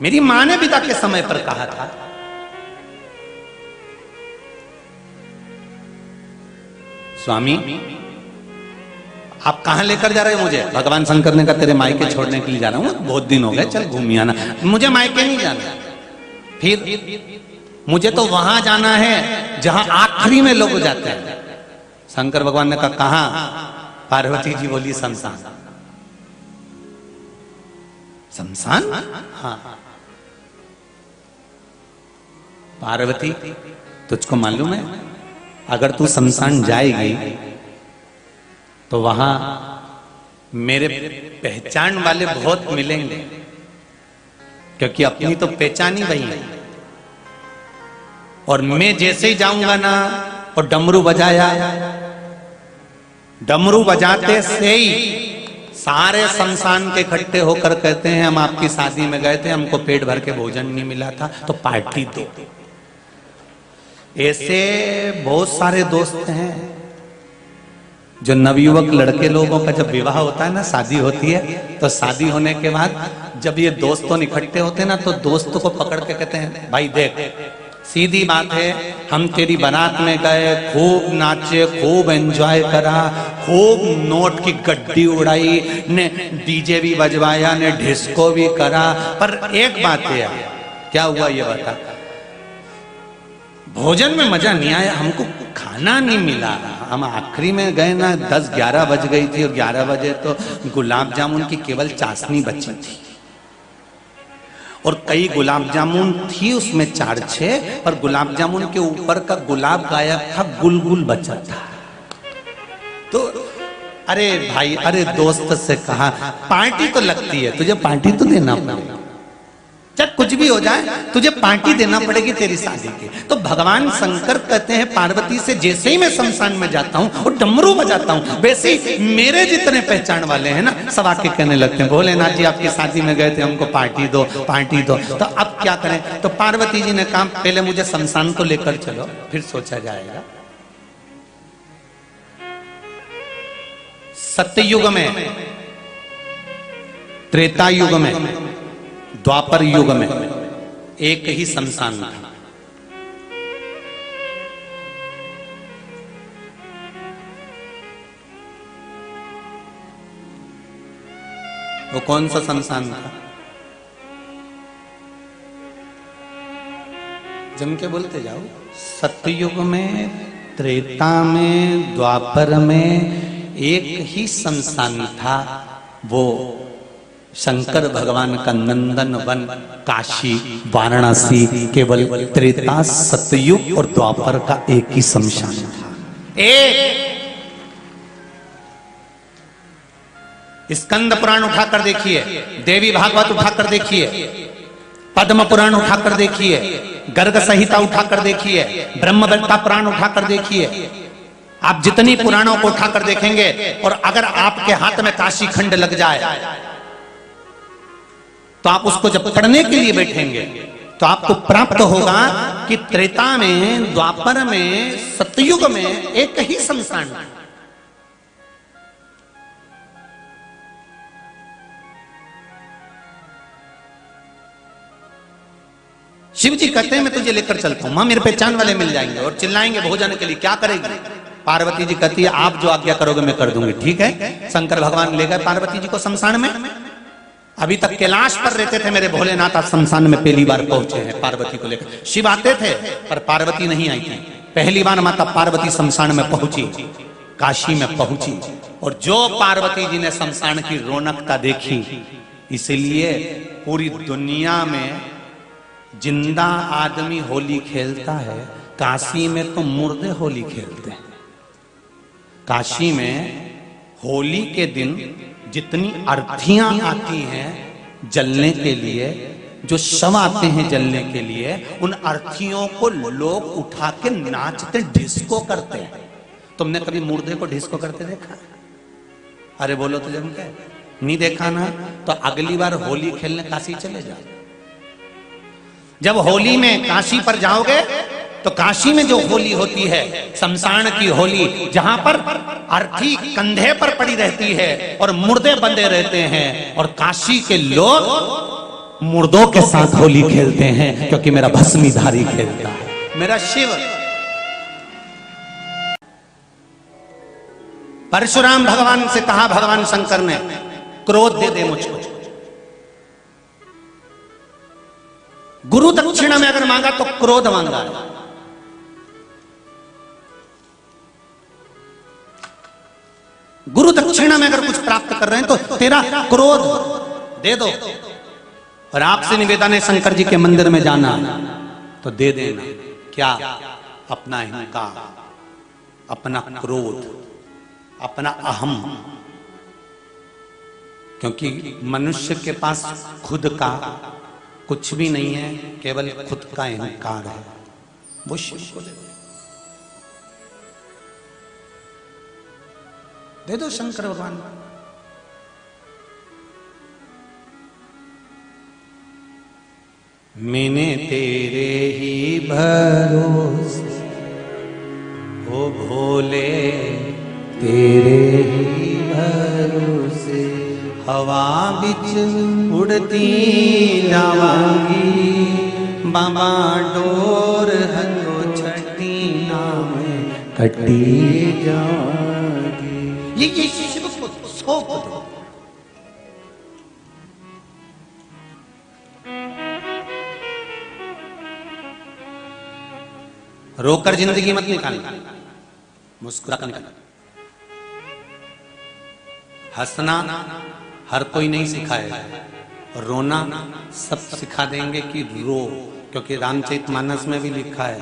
मेरी मां ने विदा के समय पर कहा था। स्वामी आप कहां लेकर जा रहे हो मुझे? भगवान शंकर ने कहा तेरे मायके छोड़ने के लिए जा रहा हूं, बहुत दिन हो गए, चल घूम आना। मुझे मायके नहीं जाना, फिर मुझे तो वहां जाना है जहां आखिरी में लोग जाते हैं। शंकर भगवान ने कहा कहां? पार्वती जी बोली शमशान। शमशान? हाँ। पार्वती तुझको मालूम है अगर तू शमशान जाएगी तो वहां मेरे पहचान वाले बहुत मिलेंगे, क्योंकि अपनी तो पहचान ही वही है। और मैं जैसे ही जाऊंगा ना और डमरू बजाया, डमरू बजाते से ही सारे शमशान के इकट्ठे होकर कहते हैं हम आपकी शादी में गए थे, हमको पेट भर के भोजन नहीं मिला था, तो पार्टी दो। ऐसे बहुत सारे दोस्त हैं जो नवयुवक लड़के लोगों का जब विवाह होता है ना, शादी होती है, तो शादी होने के बाद जब ये दोस्तों इकट्ठे होते हैं ना, तो दोस्तों को पकड़ के कहते हैं भाई देख, सीधी बात है, हम तेरी बारात में गए, खूब नाचे, खूब एंजॉय करा, खूब नोट की गड्डी उड़ाई, ने डीजे भी बजवाया, ने डिस्को भी करा, पर एक बात है, क्या हुआ ये बता? भोजन में मजा नहीं आया, हमको खाना नहीं मिला। हम आखिरी में गए ना 10-11 बज गई थी और 11 बजे तो गुलाब जामुन की केवल चाशनी बची थी और कई गुलाब जामुन थी उसमें 4-6, पर गुलाब जामुन के ऊपर का गुलाब गायब था, गुलगुल बचा था। तो अरे भाई, अरे दोस्त से कहा पार्टी तो लगती है, तुझे पार्टी तो देना पड़ेगा, चाहे कुछ भी हो जाए तुझे पार्टी देना पड़ेगी तेरी शादी की। तो भगवान शंकर कहते हैं पार्वती से, जैसे ही मैं शमशान में जाता हूं और डमरू बजाता हूं, वैसे ही मेरे जितने पहचान वाले हैं ना सब आके कहने लगते हैं भोलेनाथ जी आपकी शादी में गए थे, हमको पार्टी दो, पार्टी दो। तो अब क्या करें? तो पार्वती जी ने कहा पहले मुझे शमशान तो लेकर चलो, फिर सोचा जाएगा। सत्ययुग में, त्रेता युग में, द्वापर युग में एक ही शमशान था। वो कौन सा शमशान था? जम के बोलते जाओ। सत्ययुग में, त्रेता में, द्वापर में एक ही शमशान था, वो शंकर भगवान का नंदन वन, काशी, वाराणसी, केवल त्रेता, सतयुग और द्वापर का एक ही शमशान था। स्कंद पुराण उठाकर देखिए, देवी भागवत उठाकर देखिए, पद्म पुराण उठाकर देखिए, गर्ग संहिता उठाकर देखिए, ब्रह्मवेत्ता पुराण उठाकर देखिए। आप जितनी पुराणों को उठाकर देखेंगे और अगर आपके हाथ में काशी खंड लग जाए तो आप उसको जब पढ़ने के लिए बैठेंगे तो आपको प्राप्त होगा कि त्रेता में, द्वापर में, सतयुग में एक ही शमशान। शिव जी कहते हैं मैं तुझे लेकर चलता हूं, मां मेरे पहचान वाले मिल जाएंगे और चिल्लाएंगे भोजन के लिए, क्या करेगी? पार्वती जी कहती है आप जो आज्ञा करोगे मैं कर दूंगी। ठीक है, शंकर भगवान ले गए पार्वती जी को शमशान में। अभी तक कैलाश पर रहते थे मेरे भोलेनाथ, आज शमशान में पहली बार पहुंचे हैं पार्वती को लेकर। शिव आते थे पर पार्वती नहीं आई थी, पहली बार माता पार्वती शमशान में पहुंची, काशी में पहुंची। और जो पार्वती जी ने शमशान की रौनकता देखी, इसलिए पूरी दुनिया में जिंदा आदमी होली खेलता है, काशी में तो मुर्दे होली खेलते हैं। काशी में होली के दिन जितनी अर्थियां आती हैं जलने के लिए, जो शव आते हैं जलने के लिए, उन अर्थियों को लोग उठा के नाचते डिस्को करते हैं। तुमने कभी मुर्दे को डिस्को करते देखा? अरे बोलो तो जम के नहीं देखा ना, तो अगली बार होली खेलने काशी चले जाओ। जब होली में काशी पर जाओगे तो काशी में जो होली होती है, शमशान की होली, जहां पर अर्थी कंधे पर पड़ी रहती है और मुर्दे बंधे रहते हैं, और काशी के लोग मुर्दों के साथ होली खेलते हैं, क्योंकि मेरा भस्मीधारी खेलता है, मेरा शिव। परशुराम भगवान से कहा भगवान शंकर ने, क्रोध दे दे मुझको। गुरु दक्षिणा में अगर मांगा तो क्रोध मांगा। गुरु दक्षिणा में अगर कुछ प्राप्त कर रहे हैं तो तेरा क्रोध दे दो। और आपसे निवेदन है शंकर जी के मंदिर में जाना तो दे देना। क्या? अपना अहंकार, अपना क्रोध, अपना अहम। क्योंकि मनुष्य के पास खुद का कुछ भी नहीं है, केवल खुद का अहंकार है। वो शिव को दे दो शंकर भगवान। मैंने तेरे ही भरोसे, ओ भोले तेरे ही भरोसे, हवा बिच उड़ती जावांगी, बाबा डोर हलो छठी नाम कटी जाएगी। ये शिव को सौंप दो। रोकर जिंदगी मत निकालना, मुस्कुरा कर निकालना। हंसना हर कोई नहीं सिखाएगा, और रोना सब सिखा देंगे कि रो। क्योंकि रामचरितमानस में भी लिखा है,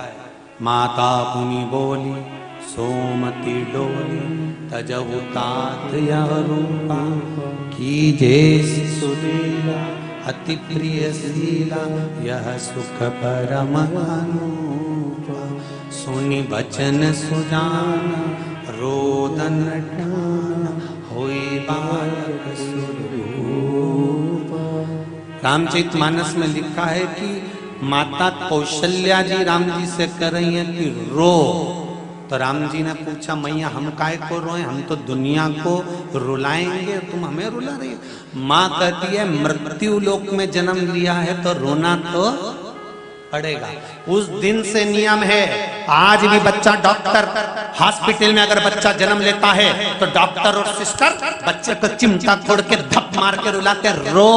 माता पुनि बोली सोमति डोली, तजहु तात यह रूपा, कीजे सुलीला अति प्रिय शीला, यह सुख परम अनुपा, सुनि बचन सुजाना, रोदन ठाना, होई बालक स्वरूप। रामचरितमानस में लिखा है कि माता कौशल्या जी राम जी से कर रही हैं कि रो। तो राम जी ने पूछा, मैया हम काहे को रोए, हम तो दुनिया को रुलाएंगे, तुम हमें रुला रही हो। माँ कहती है मृत्यु लोक में जन्म लिया है तो रोना तो पड़ेगा। उस दिन से नियम है, आज भी बच्चा डॉक्टर हॉस्पिटल में अगर बच्चा जन्म लेता है तो डॉक्टर और सिस्टर बच्चे को चिमटा फोड़ के धप मार के रुलाते, रो।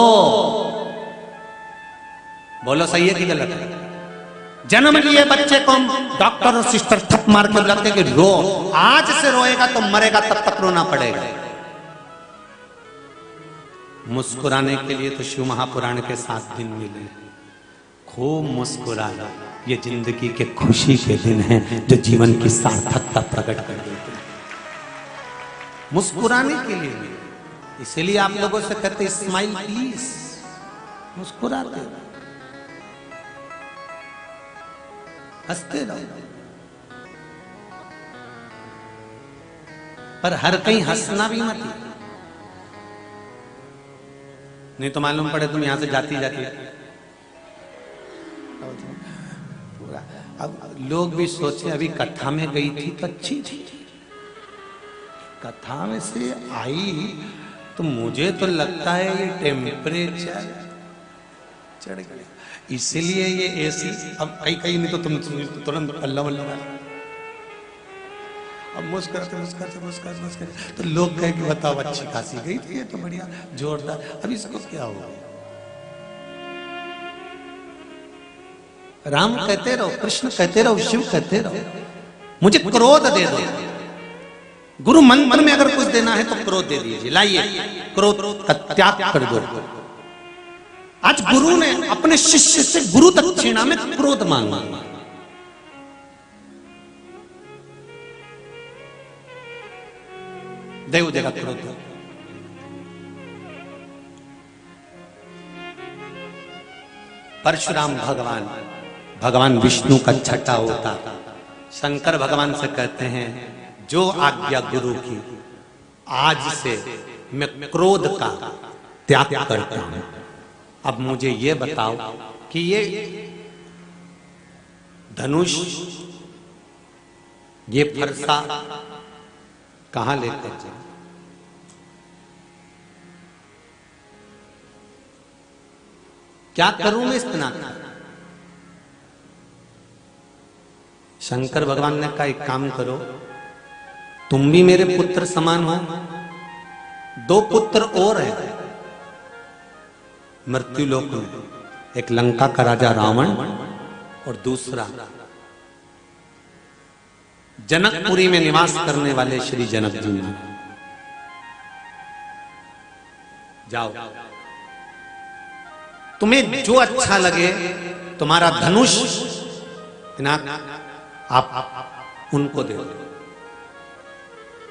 बोलो सही है कि गलत है? जन्म लिए बच्चे को डॉक्टर और सिस्टर थप मार के बुलाते कि रो। आज से रोएगा तो मरेगा, तब तक रोना पड़ेगा। मुस्कुराने के लिए तो शिव महापुराण के 7 दिन मिले। खूब मुस्कुराना, ये जिंदगी के खुशी के दिन हैं जो जीवन की सार्थकता प्रकट कर देते हैं। मुस्कुराने के लिए, इसलिए आप लोगों से कहते स्माइल प्लीज, मुस्कुराते हंसते रहो। पर हर कहीं हंसना भी मत, नहीं तो मालूम पड़े तुम यहां से जाती जाती। अब लोग भी सोचे अभी कथा में गई थी तो अच्छी थी, कथा में से आई तो मुझे तो लगता है ये टेम्परेचर चढ़ गया। इसीलिए ये ऐसी, अब कई कई नहीं तो तुम तुरंत अल्लाह अल्लाह, अब मुस्कुराते मुस्कुराते मुस्कुराते मुस्कुराते तो लोग कहे कि बताओ अच्छी खासी गई थी ये तो बढ़िया जोरदार, अब इसको क्या हुआ? राम कहते रहो, कृष्ण कहते रहो, शिव कहते रहो, मुझे क्रोध दे दो। गुरु मंत्र में अगर कुछ देना है तो क्रोध दे दीजिए, लाइए क्रोध का त्याग कर दो। आज गुरु ने अपने शिष्य से गुरु दक्षिणा में क्रोध मांगा। देव देगा क्रोध। परशुराम भगवान विष्णु का छठा होता, शंकर भगवान से कहते हैं जो आज्ञा गुरु की, आज से मैं क्रोध का त्याग करता हूं। अब मुझे ये बताओ कि ये धनुष, ये फरसा कहां लेकर जाए? क्या करूं मैं इतना? शंकर भगवान ने कहा एक काम करो, तुम भी मेरे पुत्र समान हो, दो पुत्र और हैं मृत्यु लोक में, एक लंका का राजा रावण और दूसरा जनकपुरी में निवास करने वाले श्री जनक जी। जाओ, तुम्हें जो अच्छा लगे, तुम्हारा धनुष आप उनको दे दो।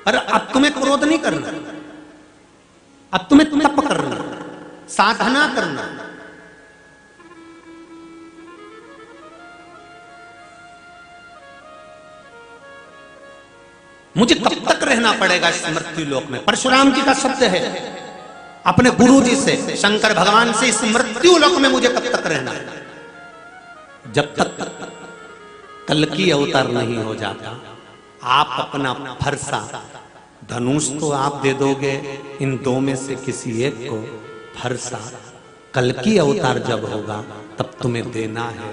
अरे अब तुम्हें क्रोध नहीं करना, अब तुम्हें तप करना, साधना करना। मुझे कब तक रहना पड़ेगा इस मृत्यु लोक में? परशुराम जी का शब्द है अपने गुरु जी से, शंकर भगवान से, इस मृत्यु लोक में मुझे कब तक रहना है? जब तक कल्कि अवतार नहीं हो जाता। आप अपना फरसा, धनुष तो आप दे दोगे, इन दो में से किसी एक को फरसा, कल्कि अवतार जब होगा तब तुम्हें देना है।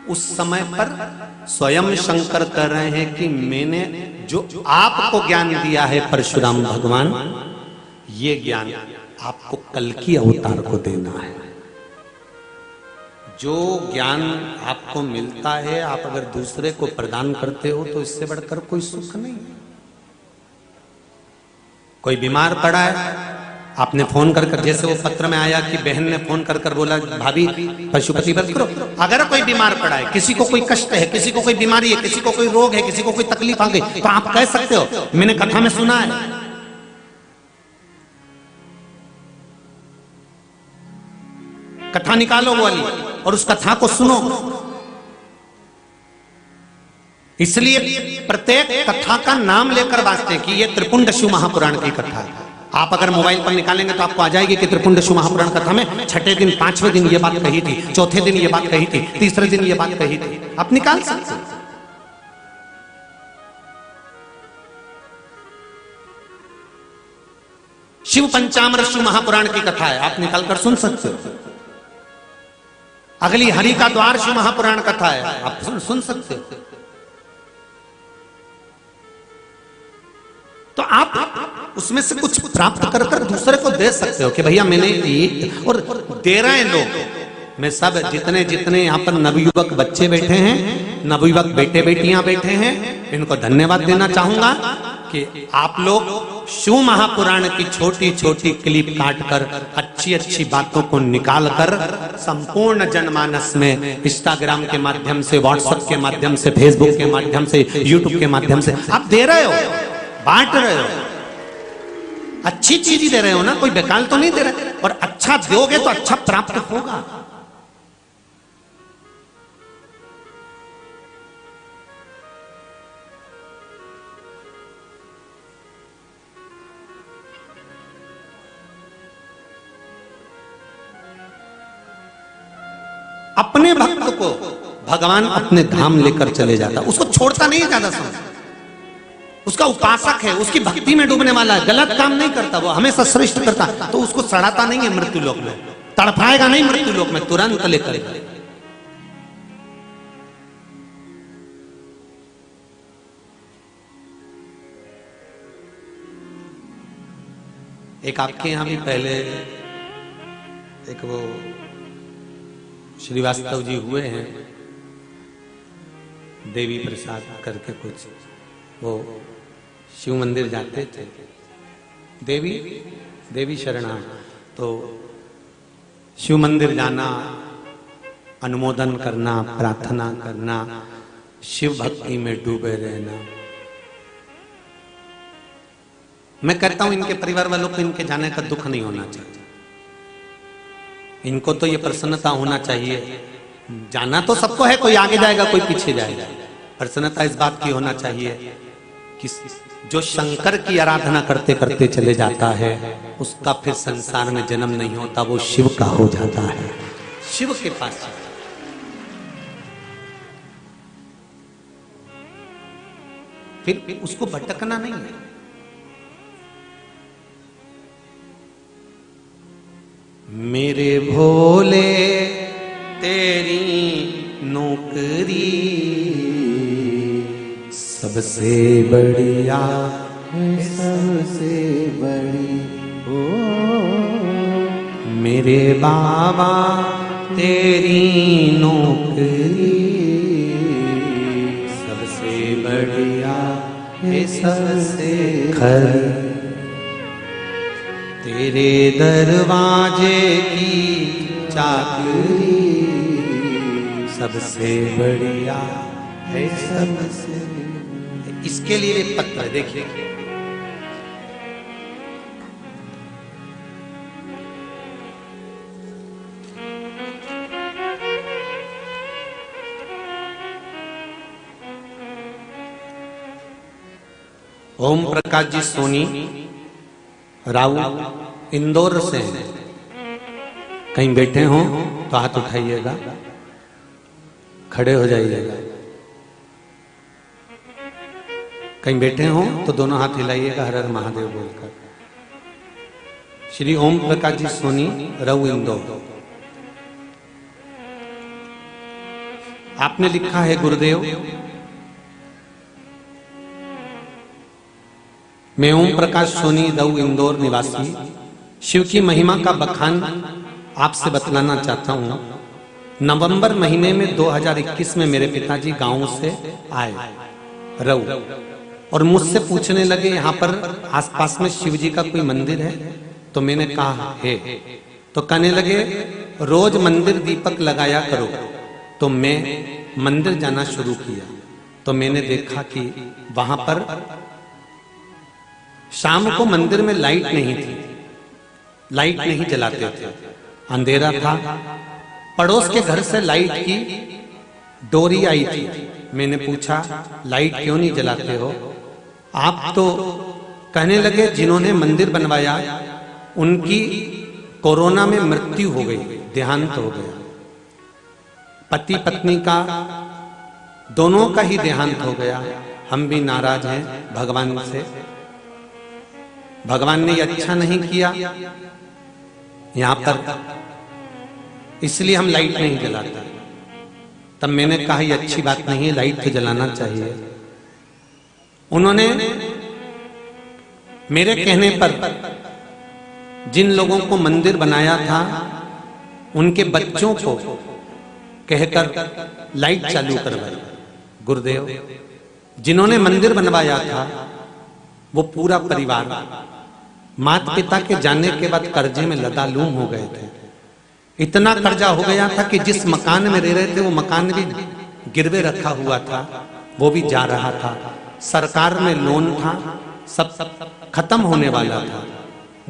उस समय पर स्वयं शंकर कह रहे हैं कि मैंने जो आपको ज्ञान दिया है परशुराम भगवान, ये ज्ञान आपको कल्कि अवतार को देना है। जो ज्ञान आपको मिलता है, आप अगर दूसरे को प्रदान करते हो तो इससे बढ़कर कोई सुख नहीं। कोई बीमार पड़ा है, आपने फोन कर जैसे वो पत्र में आया कि बहन ने फोन कर बोला भाभी पशुपति व्रत करो। अगर कोई बीमार पड़ा है, किसी को कोई कष्ट है, किसी को कोई बीमारी है, किसी को कोई रोग है, किसी को कोई तकलीफ आ गई, तो आप कह सकते हो मैंने कथा में सुना है। कथा निकालो वो वाली और उस कथा को सुनो। इसलिए प्रत्येक कथा का नाम लेकर वास्ते कि ये त्रिपुंडशु महापुराण की कथा है। आप अगर मोबाइल पर निकालेंगे तो आपको आ जाएगी कि त्रिपुंडशु महापुराण कथा में छठे दिन, पांचवें दिन ये बात कही थी, चौथे दिन ये बात कही थी, तीसरे दिन ये बात कही थी। आप निकाल सकते हैं। शिव पंचामृत महापुराण की कथा है, आप निकाल कर सुन सकते हो। अगली हरि का द्वार शिव महापुराण कथा है, आप सुन सकते हो। तो आप उसमें से कुछ प्राप्त कर दूसरे को दे सकते हो कि भैया मैंने ये, और दे रहे हैं लोग। मैं सब जितने यहाँ पर नवयुवक बच्चे बैठे हैं, नवयुवक बेटे बेटियां बैठे हैं, इनको धन्यवाद देना चाहूंगा कि आप लोग शिव महापुराण की छोटी छोटी क्लिप काटकर अच्छी अच्छी बातों को निकालकर संपूर्ण जनमानस में इंस्टाग्राम के माध्यम से, व्हाट्सएप के माध्यम से, फेसबुक के माध्यम से, यूट्यूब के माध्यम से आप दे रहे हो, बांट रहे हो। अच्छी चीज ही दे रहे हो ना, कोई बेकार तो नहीं दे रहे। और अच्छा दोगे तो अच्छा प्राप्त होगा। अपने भक्त को भगवान अपने धाम लेकर चले जाता, उसको छोड़ता नहीं ज्यादा समय। उसका उपासक है, उसकी भक्ति में डूबने वाला है, गलत काम नहीं करता, वो हमेशा श्रेष्ठ करता, तो उसको सड़ाता नहीं है मृत्यु लोक में, तड़पाएगा नहीं मृत्यु लोक में, तुरंत लेकर एक आपके यहाँ भी पहले एक वो श्रीवास्तव जी हुए हैं, देवी प्रसाद करके कुछ, वो शिव मंदिर जाते थे, देवी शरणा, तो शिव मंदिर जाना, अनुमोदन करना, प्रार्थना करना, शिव भक्ति में डूबे रहना। मैं कहता हूं इनके परिवार वालों को इनके जाने का दुख नहीं होना चाहिए। इनको तो ये प्रसन्नता होना चाहिए, जाना तो सबको है, कोई आगे जाएगा कोई पीछे जाएगा। प्रसन्नता इस बात की होना चाहिए कि जो शंकर की आराधना करते करते चले जाता है उसका फिर संसार में जन्म नहीं होता, वो शिव का हो जाता है, शिव के पास जाता है। फिर उसको भटकना नहीं है। मेरे भोले तेरी नौकरी सबसे बढ़िया है, सबसे बड़ी हो। मेरे बाबा तेरी नौकरी सबसे बढ़िया है, सबसे खरी। तेरे दरवाजे की चाकरी सबसे बढ़िया है, सबसे। इसके लिए पत्र है, देखिए ओम प्रकाश जी सोनी राव इंदौर से हैं। कहीं बैठे हो तो हाथ उठाइएगा, खड़े हो जाइएगा। कहीं बैठे हो तो दोनों हाथ हिलाइएगा, हर हर महादेव बोलकर। श्री ओम प्रकाश जी सोनी राव इंदौर। आपने लिखा है गुरुदेव, मैं ओम प्रकाश सोनी राव इंदौर निवासी शिव की महिमा का बखान आपसे बतलाना चाहता हूं। नवंबर महीने में 2021 में मेरे पिताजी गांव से आए रऊ और मुझसे पूछने लगे यहाँ पर आसपास में शिव जी का कोई मंदिर है? तो मैंने कहा है। तो कहने लगे रोज मंदिर दीपक लगाया करो। तो मैं मंदिर जाना शुरू किया तो मैंने देखा कि वहां पर शाम को मंदिर में लाइट नहीं थी, लाइट नहीं जलाते थे, अंधेरा था। पड़ोस के घर से लाइट की डोरी आई थी। मैंने पूछा लाइट क्यों नहीं जलाते हो आप? तो कहने लगे जिन्होंने मंदिर बनवाया उनकी कोरोना में मृत्यु हो गई, देहांत हो गया। पति पत्नी का दोनों का ही देहांत हो गया। हम भी नाराज हैं भगवान से, भगवान ने अच्छा नहीं किया यहां पर, इसलिए हम लाइट नहीं जलाते। तब मैंने कहा ये अच्छी बात नहीं है, लाइट तो जलाना चाहिए। उन्होंने मेरे कहने पर जिन लोगों को मंदिर बनाया था उनके बच्चों को कहकर लाइट चालू करवाई। गुरुदेव जिन्होंने मंदिर बनवाया था वो पूरा परिवार माता पिता के जाने के बाद कर्जे में लदालूम हो गए थे। इतना कर्जा हो गया था कि जिस मकान में रह रहे थे वो मकान भी गिरवे रखा हुआ था, वो भी जा रहा था। सरकार में लोन था, सब खत्म होने वाला था।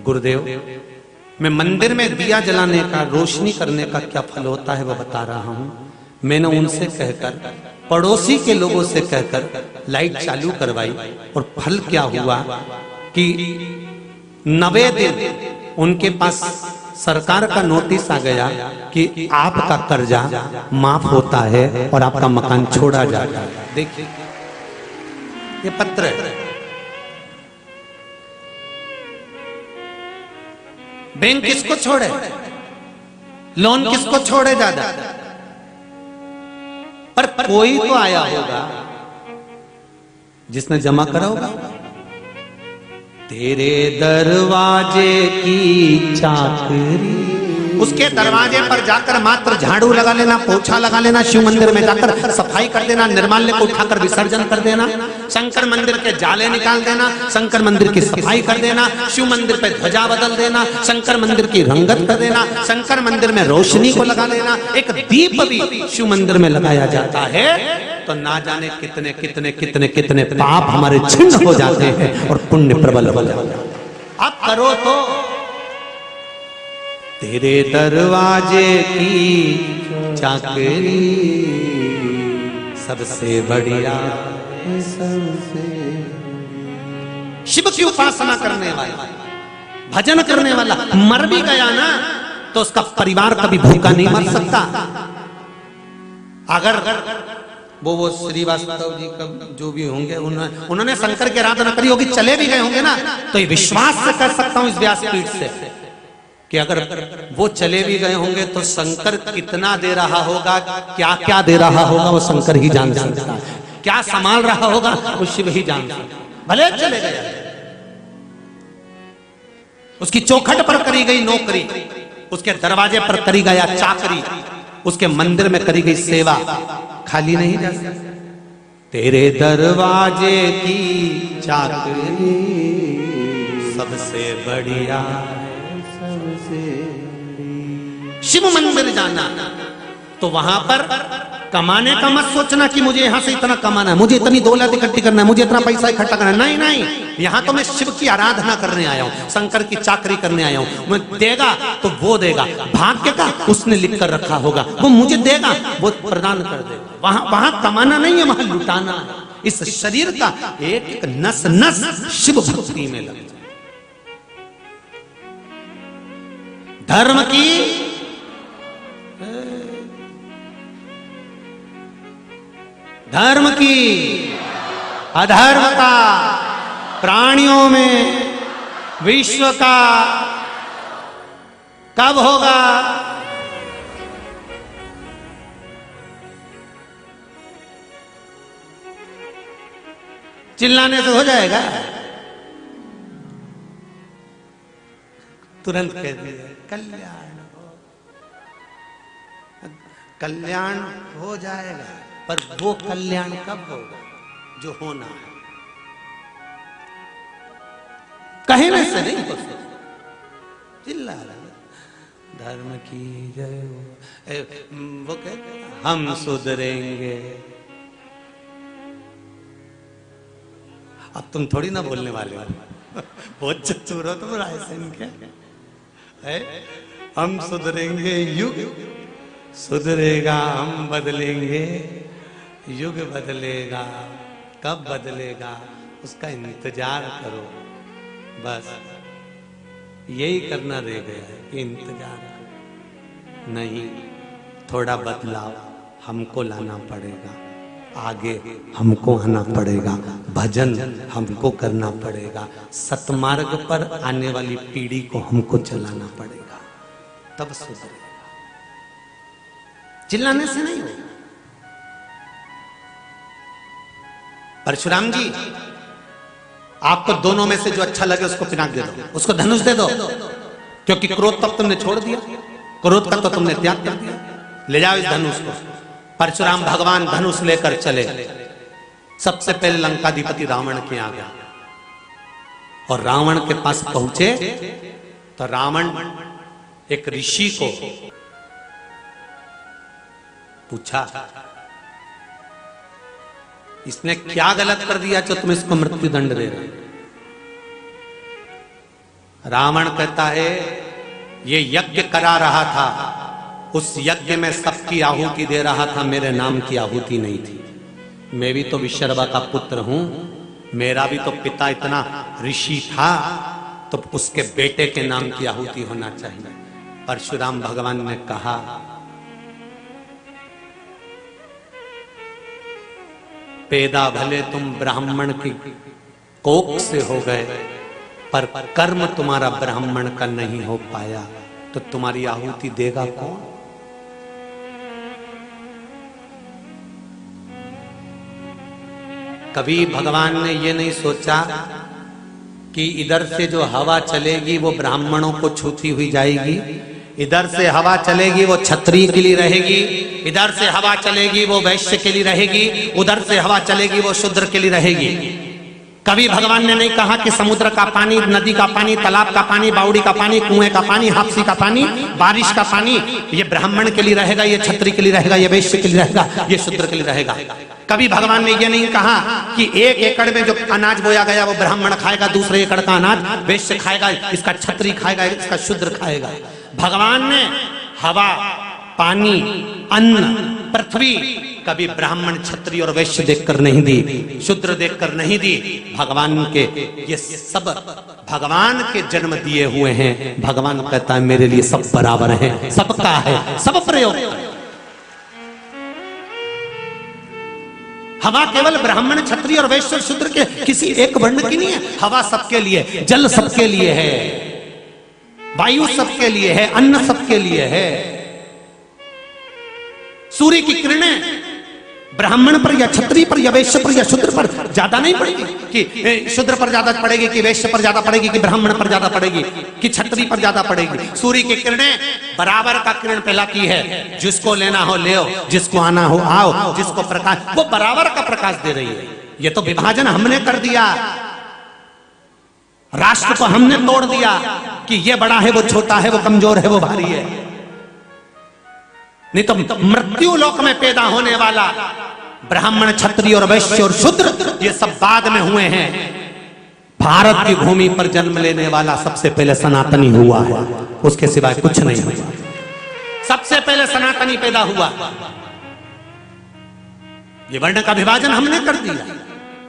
गुरुदेव मैं मंदिर में दिया जलाने का, रोशनी करने का क्या फल होता है वो बता रहा हूं। मैंने उनसे कहकर, पड़ोसी के लोगों से कहकर लाइट चालू करवाई और फल क्या हुआ कि 90 दिन उनके पास सरकार का नोटिस आ गया कि आपका कर्जा माफ होता है और आपका मकान छोड़ा जाता है। देखिए ये पत्र है। बैंक किसको छोड़े, लोन किसको छोड़े ज्यादा, पर कोई तो आया होगा जिसने जमा करा होगा। तेरे दरवाजे की चाकरी, उसके दरवाजे पर जाकर मात्र झाड़ू लगा लेना, पोछा लगा लेना, शिव मंदिर में जाकर सफाई कर देना, निर्माल्य को उठाकर विसर्जन कर देना, शंकर मंदिर के जाले निकाल देना, शंकर मंदिर की सफाई कर देना, शिव मंदिर पे ध्वजा बदल देना, शंकर मंदिर की रंगत कर देना, शंकर मंदिर में रोशनी को लगा लेना। एक दीप भी शिव मंदिर में लगाया जाता है तो ना जाने कितने कितने कितने कितने पाप हमारे छिन्न हो जाते हैं और पुण्य प्रबल हो जाता है। अब करो तो तेरे दरवाजे की चाकरी सबसे बढ़िया, सबसे शिव की उपासना करने वाला, भजन करने वाला मर भी गया ना तो उसका परिवार कभी भूखा नहीं मर सकता। अगर वो श्रीवास्तव जी का जो भी होंगे उन्होंने शंकर की आराधना करी होगी, चले भी गए होंगे ना, तो ये विश्वास से कर सकता हूं इस व्यासपीठ से कि अगर वो चले भी गए होंगे तो शंकर कितना दे रहा होगा, क्या क्या दे रहा होगा वो शंकर ही जान सकता है, क्या संभाल रहा होगा वो शिव ही जान सकता है। भले चले गए, उसकी चौखट पर करी गई नौकरी, उसके दरवाजे पर करी गया चाकरी, उसके मंदिर में करी गई सेवा खाली नहीं जा सकती। तेरे दरवाजे की चाकरी सबसे बढ़िया, शिव मंदिर जाना तो वहां पर कमाने का मत सोचना कि मुझे यहां से इतना कमाना है, मुझे इतनी दौलत इकट्ठी करना है, मुझे इतना पैसा इकट्ठा करना है। नहीं नहीं, यहां तो मैं शिव की आराधना करने आया हूं, शंकर की चाकरी करने आया हूं। मैं देगा तो वो देगा, भाग्य का उसने लिख कर रखा होगा, वो मुझे देगा, वो प्रदान कर देगा। वहां कमाना नहीं है, वहां लुटाना है। इस शरीर का एक नस नस शिव भक्ति में लग जाए। धर्म की अधर्म का, प्राणियों में विश्व का कब होगा? चिल्लाने से हो जाएगा? तुरंत कह दिया कल्याण हो जाएगा, पर वो कल्याण कब होगा जो होना है। कहने से नहीं हो सकता, चिल्ला रहा धर्म की जय हो। वो कहते हम सुधरेंगे। अब तुम थोड़ी ना बोलने वाले हो, बहुत चतुर हो तुम रायसेन के। हम सुधरेंगे, युग सुधरेगा, हम बदलेंगे, युग बदलेगा। कब बदलेगा उसका इंतजार करो, बस यही करना रह गया है कि इंतजार करो। नहीं, थोड़ा बदलाव हमको लाना पड़ेगा, आगे हमको आना पड़ेगा, भजन हमको करना पड़ेगा, सतमार्ग पर आने वाली पीढ़ी को हमको चलाना पड़ेगा, तब सुधरेगा। चिल्लाने से नहीं होगा। परशुराम जी, आपको दोनों में से जो अच्छा लगे उसको पिनाक दे दो, उसको धनुष दे दो, क्योंकि क्रोध तब तुमने छोड़ दिया, क्रोध का तो तुमने त्याग कर दिया। ले जाओ इस धनुष को। परशुराम भगवान धनुष लेकर चले, सबसे पहले लंकाधिपति रावण के आ गया और रावण के पास पहुंचे तो रावण एक ऋषि को पूछा, इसने क्या गलत कर दिया जो तुम इसको मृत्यु दंड दे रहे? रावण कहता है, ये यज्ञ करा रहा था, उस यज्ञ में सबकी आहुति दे रहा था, मेरे नाम की आहुति नहीं थी। मैं भी तो विशर्वा का पुत्र हूं, मेरा भी तो पिता इतना ऋषि था, तो उसके बेटे के नाम की आहुति होना चाहिए। परशुराम भगवान ने कहा, पैदा भले तुम ब्राह्मण की कोख से हो गए, पर कर्म तुम्हारा ब्राह्मण का नहीं हो पाया, तो तुम्हारी आहुति देगा कौन? कभी भगवान ने ये नहीं सोचा कि इधर से जो हवा चलेगी वो ब्राह्मणों को छूती हुई जाएगी, इधर से हवा चलेगी वो क्षत्रिय के लिए रहेगी, इधर से हवा चलेगी वो वैश्य के लिए रहेगी, उधर से हवा चलेगी वो शूद्र के लिए रहेगी। कभी भगवान ने नहीं कहा कि समुद्र का पानी, नदी का पानी, तालाब का पानी, बावड़ी का पानी, कुएं का पानी, हापसी का पानी, बारिश का पानी ये ब्राह्मण के लिए रहेगा, ये क्षत्रिय के लिए रहेगा, ये वैश्य के लिए रहेगा, ये शूद्र के लिए रहेगा। कभी भगवान ने ये नहीं कहा कि 1 एकड़ में जो अनाज बोया गया वो ब्राह्मण खाएगा, दूसरे एकड़ का अनाज वैश्य खाएगा, इसका क्षत्रिय खाएगा, इसका शूद्र खाएगा। भगवान ने हवा, पानी, अन्न, पृथ्वी कभी ब्राह्मण, क्षत्रिय और वैश्य देखकर नहीं दी, शूद्र देखकर नहीं दी। भगवान के ये सब भगवान के जन्म दिए हुए हैं। भगवान कहता है मेरे लिए सब बराबर है, सबका है, सब प्रयोग। हवा केवल ब्राह्मण, क्षत्रिय और वैश्य और शूद्र के किसी एक वर्ण की नहीं है। हवा सबके लिए, जल सबके लिए है, वायु सबके लिए है, अन्न सबके लिए है। सूर्य की किरणें ब्राह्मण पर या क्षत्रिय पर या वैश्य पर या शूद्र पर ज्यादा नहीं पड़ेगी कि शूद्र पर ज्यादा पड़ेगी, कि वैश्य पर ज्यादा पड़ेगी, कि ब्राह्मण पर ज्यादा पड़ेगी, कि क्षत्रिय पर ज्यादा पड़ेगी। सूर्य की किरणें बराबर का किरण फैलाती है। जिसको लेना हो ले, जिसको आना हो आओ, जिसको प्रकाश, वो बराबर का प्रकाश दे रही है। ये तो विभाजन हमने कर दिया, राष्ट्र को हमने तोड़ दिया कि ये बड़ा है, वो छोटा है, वो कमजोर है, वो भारी है। नहीं तो मृत्यु लोक में पैदा होने वाला ब्राह्मण, क्षत्रिय और वैश्य और शूद्र ये सब बाद में हुए हैं। भारत की भूमि पर जन्म लेने वाला सबसे पहले सनातनी हुआ है, उसके सिवाय कुछ नहीं हुआ। सबसे पहले सनातनी पैदा हुआ। ये वर्ण का विभाजन हमने कर दिया।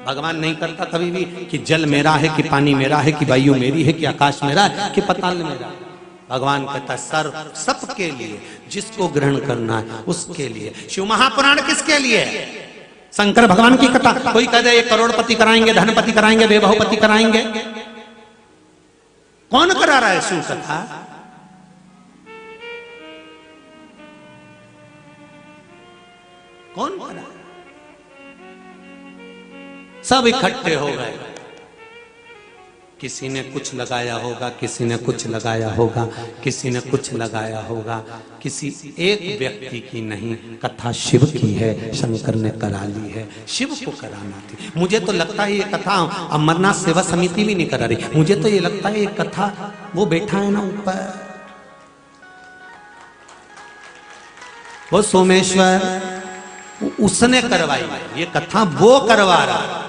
भगवान नहीं करता कभी भी कि जल मेरा है, कि पानी मेरा है, कि वायु मेरी है, कि आकाश मेरा है, कि पाताल मेरा है। भगवान कहता सर्व सबके लिए, जिसको ग्रहण करना है उसके लिए। शिव महापुराण किसके लिए? शंकर भगवान की कथा। कोई कह दे 1 करोड़पति कराएंगे, धनपति कराएंगे, वैभवपति कराएंगे। कौन करा रहा है शिव कथा? कौन करा रहा है? सब इकट्ठे हो गए। किसी ने कुछ लगाया होगा, किसी ने कुछ लगाया होगा, किसी ने कुछ लगाया होगा। किसी एक व्यक्ति की नहीं, कथा शिव की है, शंकर ने करा ली है। शिव को कराना थी। मुझे तो लगता है ये कथा अमरनाथ सेवा समिति भी नहीं करा रही। मुझे तो ये लगता है ये कथा वो बैठा है ना ऊपर, वो सोमेश्वर, उसने करवाई ये कथा, वो करवा रहा है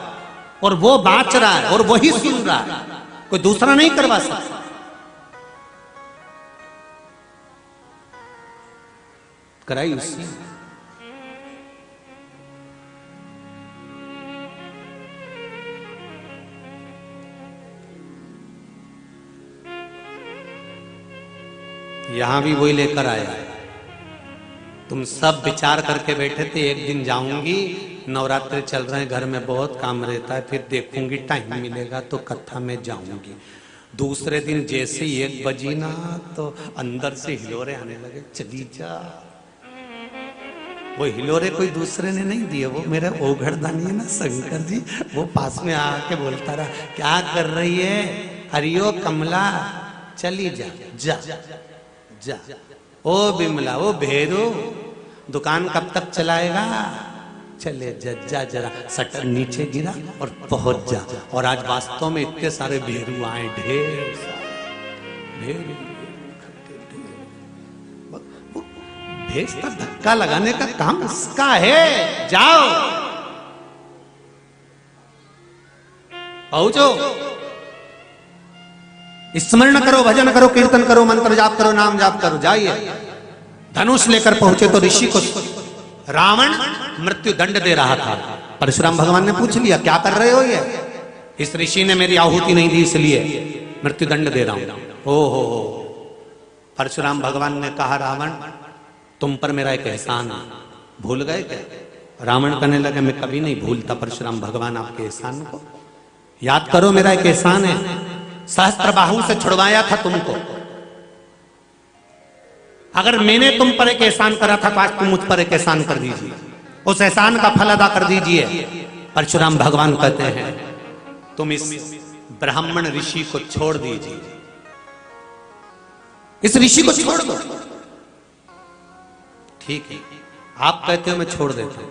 और वो बाँच रहा है और वही सुन रहा है, कोई दूसरा नहीं करवा सकता। कराई उसी। यहां भी वही लेकर आया। तुम सब विचार करके बैठे थे एक दिन जाऊंगी, नवरात्रि चल रहे हैं, घर में बहुत काम रहता है, फिर देखूंगी टाइम मिलेगा तो कथा में जाऊंगी। दूसरे दिन जैसे ही 1 बजी ना तो अंदर से हिलोरे आने लगे, चली जा। वो हिलोरे कोई दूसरे ने नहीं दिए, वो मेरे ओघड़दानी है ना शंकर जी, वो पास में आके बोलता रहा, क्या कर रही है? हरियो कमला, चली जा जा जा। ओ बिमला, ओ भेरू, दुकान कब तक चलाएगा? चले जा जा, जरा शटर नीचे गिरा और पहुंच जा। और आज वास्तव में इतने सारे भेरू आए, ढेर सारे भेज पर धक्का लगाने का काम उसका है। जाओ पहुंचो, स्मरण करो, भजन करो, कीर्तन करो, मंत्र जाप करो, नाम जाप करो, जाइए। धनुष लेकर पहुंचे तो ऋषि को रावण मृत्यु दंड दे रहा था। परशुराम भगवान ने पूछ लिया, क्या कर रहे हो ये? इस ऋषि ने मेरी आहुति नहीं दी इसलिए मृत्यु दंड दे रहा हूं। हो परशुराम भगवान ने कहा, रावण तुम पर मेरा एक एहसान है, भूल गए क्या? रावण कहने लगे, मैं कभी नहीं भूलता परशुराम भगवान आपके एहसान को। याद करो, मेरा एक एहसान है, सहस्त्रबाहु से छुड़वाया था तुमको। अगर मैंने तुम पर एक एहसान करा था तो आज तुम मुझ पर एक एहसान कर दीजिए, उस एहसान का फल अदा कर दीजिए। परशुराम भगवान कहते हैं, तुम इस ब्राह्मण ऋषि को छोड़ दीजिए, इस ऋषि को छोड़ दो। ठीक है, आप कहते हो मैं छोड़ देता हूं,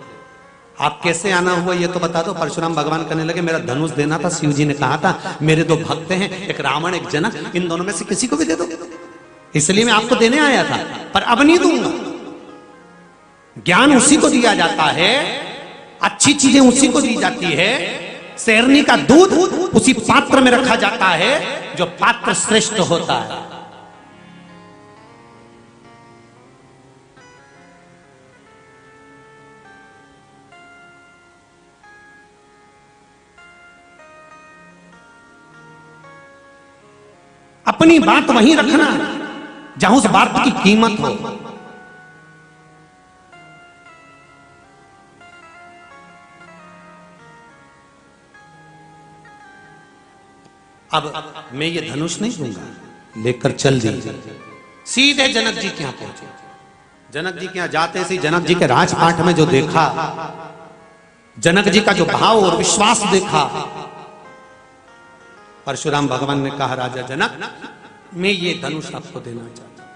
आप कैसे आना हुआ ये तो बता दो। परशुराम भगवान कहने लगे मेरा धनुष देना था, शिव जी ने कहा था मेरे दो भक्त हैं, एक रावण एक जनक, इन दोनों में से किसी को भी दे दो, इसलिए मैं आपको देने आया था, पर अब नहीं दूंगा। ज्ञान उसी को दिया जाता है, अच्छी चीजें उसी को दी जाती है, शेरनी का दूध उसी पात्र में रखा जाता है जो पात्र श्रेष्ठ होता है। अपनी बात वहीं रखना जहां उस बात की कीमत हो। अब मैं ये धनुष नहीं दूंगा, लेकर चल दीजिए। सीधे जनक जी के यहां पहुंचे। जनक जी के यहां जाते से जनक जी के राजपाट में जो देखा, जनक जी का जो भाव और विश्वास देखा, परशुराम भगवान ने कहा राजा जनक मैं ये धनुष आपको देना चाहता हूं।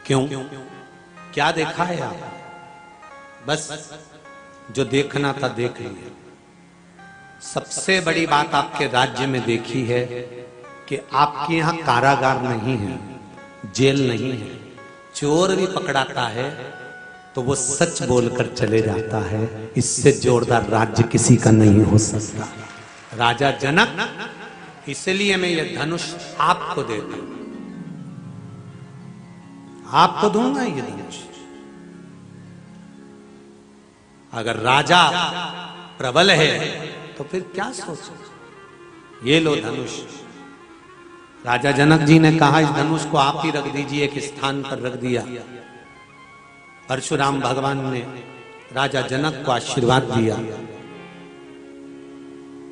क्यों? क्या देखा है आप? बस जो देखना था देख लिया। सबसे बड़ी बात आपके राज्य में देखी है कि आपके यहां कारागार नहीं है, जेल नहीं है। चोर भी पकड़ाता है तो वो सच बोलकर चले जाता है। इससे जोरदार राज्य किसी का नहीं हो सकता। राजा जनक, इसलिए मैं ये धनुष आपको देता हूं, आपको दूंगा ये धनुष। अगर राजा प्रबल है तो फिर क्या सोचो, ये लो धनुष। राजा जनक जी ने कहा इस धनुष को आप ही रख दीजिए, एक स्थान पर रख दिया। परशुराम भगवान ने राजा जनक को आशीर्वाद दिया,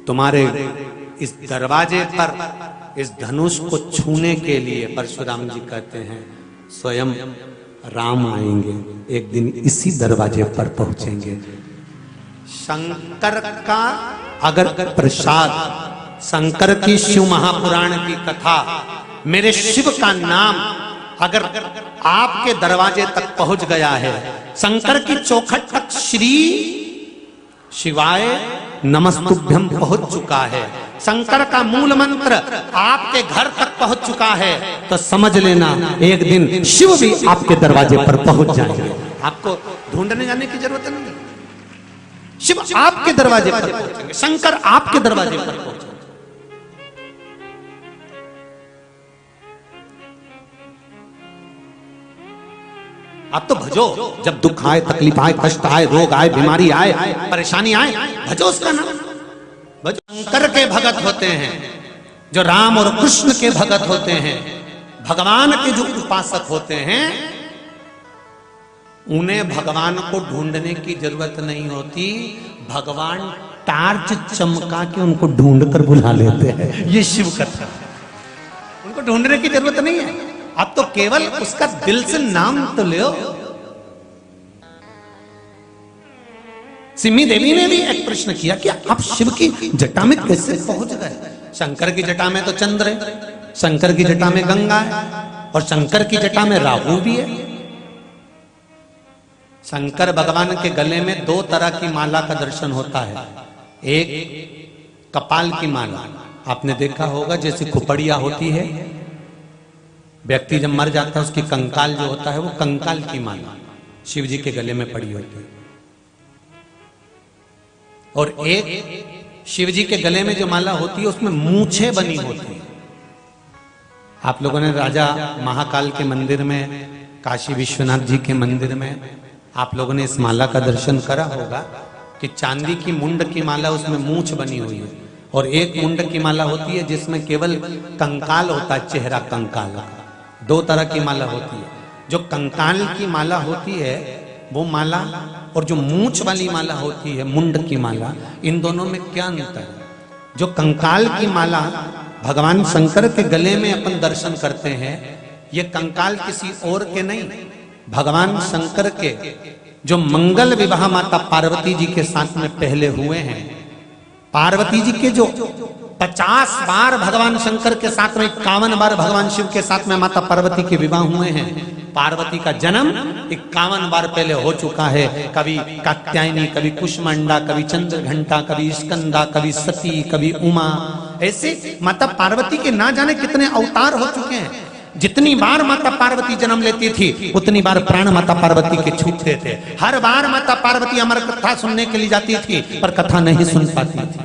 तुम्हारे इस दरवाजे पर इस धनुष को छूने के लिए परशुराम जी कहते हैं स्वयं राम आएंगे, एक दिन इसी दरवाजे पर पहुंचेंगे। शंकर का अगर प्रसाद, शंकर की शिव महापुराण की कथा, मेरे शिव का नाम अगर आपके दरवाजे तक पहुंच गया है, शंकर की चौखट तक श्री शिवाय नमस्तुभ्यम पहुंच चुका है, शंकर का मूल मंत्र आपके घर तक पहुंच चुका है, तो समझ लेना एक दिन शिव भी आपके दरवाजे पर पहुंच जाएंगे। आपको ढूंढने जाने की जरूरत नहीं, शिव आपके दरवाजे पर पहुंचेंगे, शंकर आपके दरवाजे पर पहुंचेंगे। आप तो भजो, जब दुख आए, तकलीफ आए, कष्ट आए, रोग आए, बीमारी आए, परेशानी आए, भजो उसका नाम। भजो। शंकर के भगत होते हैं जो राम और कृष्ण के भगत होते हैं, भगवान के जो उपासक होते हैं, उन्हें भगवान को ढूंढने की जरूरत नहीं होती, भगवान टार्च चमका के उनको ढूंढ कर बुला लेते हैं। ये शिव कथा, उनको ढूंढने की जरूरत नहीं है। अब तो केवल उसका दिल से नाम तो लो। सिम्मी देवी ने भी एक प्रश्न किया कि आप शिव की जटा में कैसे पहुंच गए? शंकर की जटा में तो चंद्र है, शंकर की जटा में गंगा है, और शंकर की जटा में राहु भी है। शंकर भगवान के गले में दो तरह की माला का दर्शन होता है। एक कपाल की माला, आपने देखा होगा जैसे खुपड़िया होती है, व्यक्ति जब मर जाता है उसकी कंकाल जो होता है वो कंकाल की माला शिव जी के गले में पड़ी होती है। और एक शिव जी के गले में जो माला होती है उसमें मूछें बनी होती है। आप लोगों ने राजा महाकाल के मंदिर में, काशी विश्वनाथ जी के मंदिर में आप लोगों ने इस माला का दर्शन करा होगा कि चांदी की मुंड की माला, उसमें मूछ बनी हुई है, और एक मुंड की माला होती है जिसमें केवल कंकाल होता है, चेहरा कंकाल। दो तरह की माला होती है। जो कंकाल की माला होती है वो माला, और जो मूंछ वाली माला होती है, मुंड की माला, इन दोनों में क्या अंतर है? जो कंकाल की माला भगवान शंकर के गले में अपन दर्शन करते हैं, ये कंकाल किसी और के नहीं, भगवान शंकर के जो मंगल विवाह माता पार्वती जी के साथ में पहले हुए हैं, पार्वती जी के जो 50 बार भगवान शंकर के साथ में, 51 बार भगवान शिव के साथ में माता पार्वती के विवाह हुए हैं। पार्वती का जन्म 51 बार पहले हो चुका है। कभी कात्यायनी, कभी कुष्मांडा, कभी चंद्रघंटा, कभी स्कंदा, कभी सती, कभी उमा, ऐसे माता पार्वती के ना जाने कितने अवतार हो चुके हैं। जितनी बार माता पार्वती जन्म लेती थी उतनी बार प्राण माता पार्वती के छूटते थे। हर बार माता पार्वती अमर कथा सुनने के लिए जाती थी पर कथा नहीं सुन पाती थी।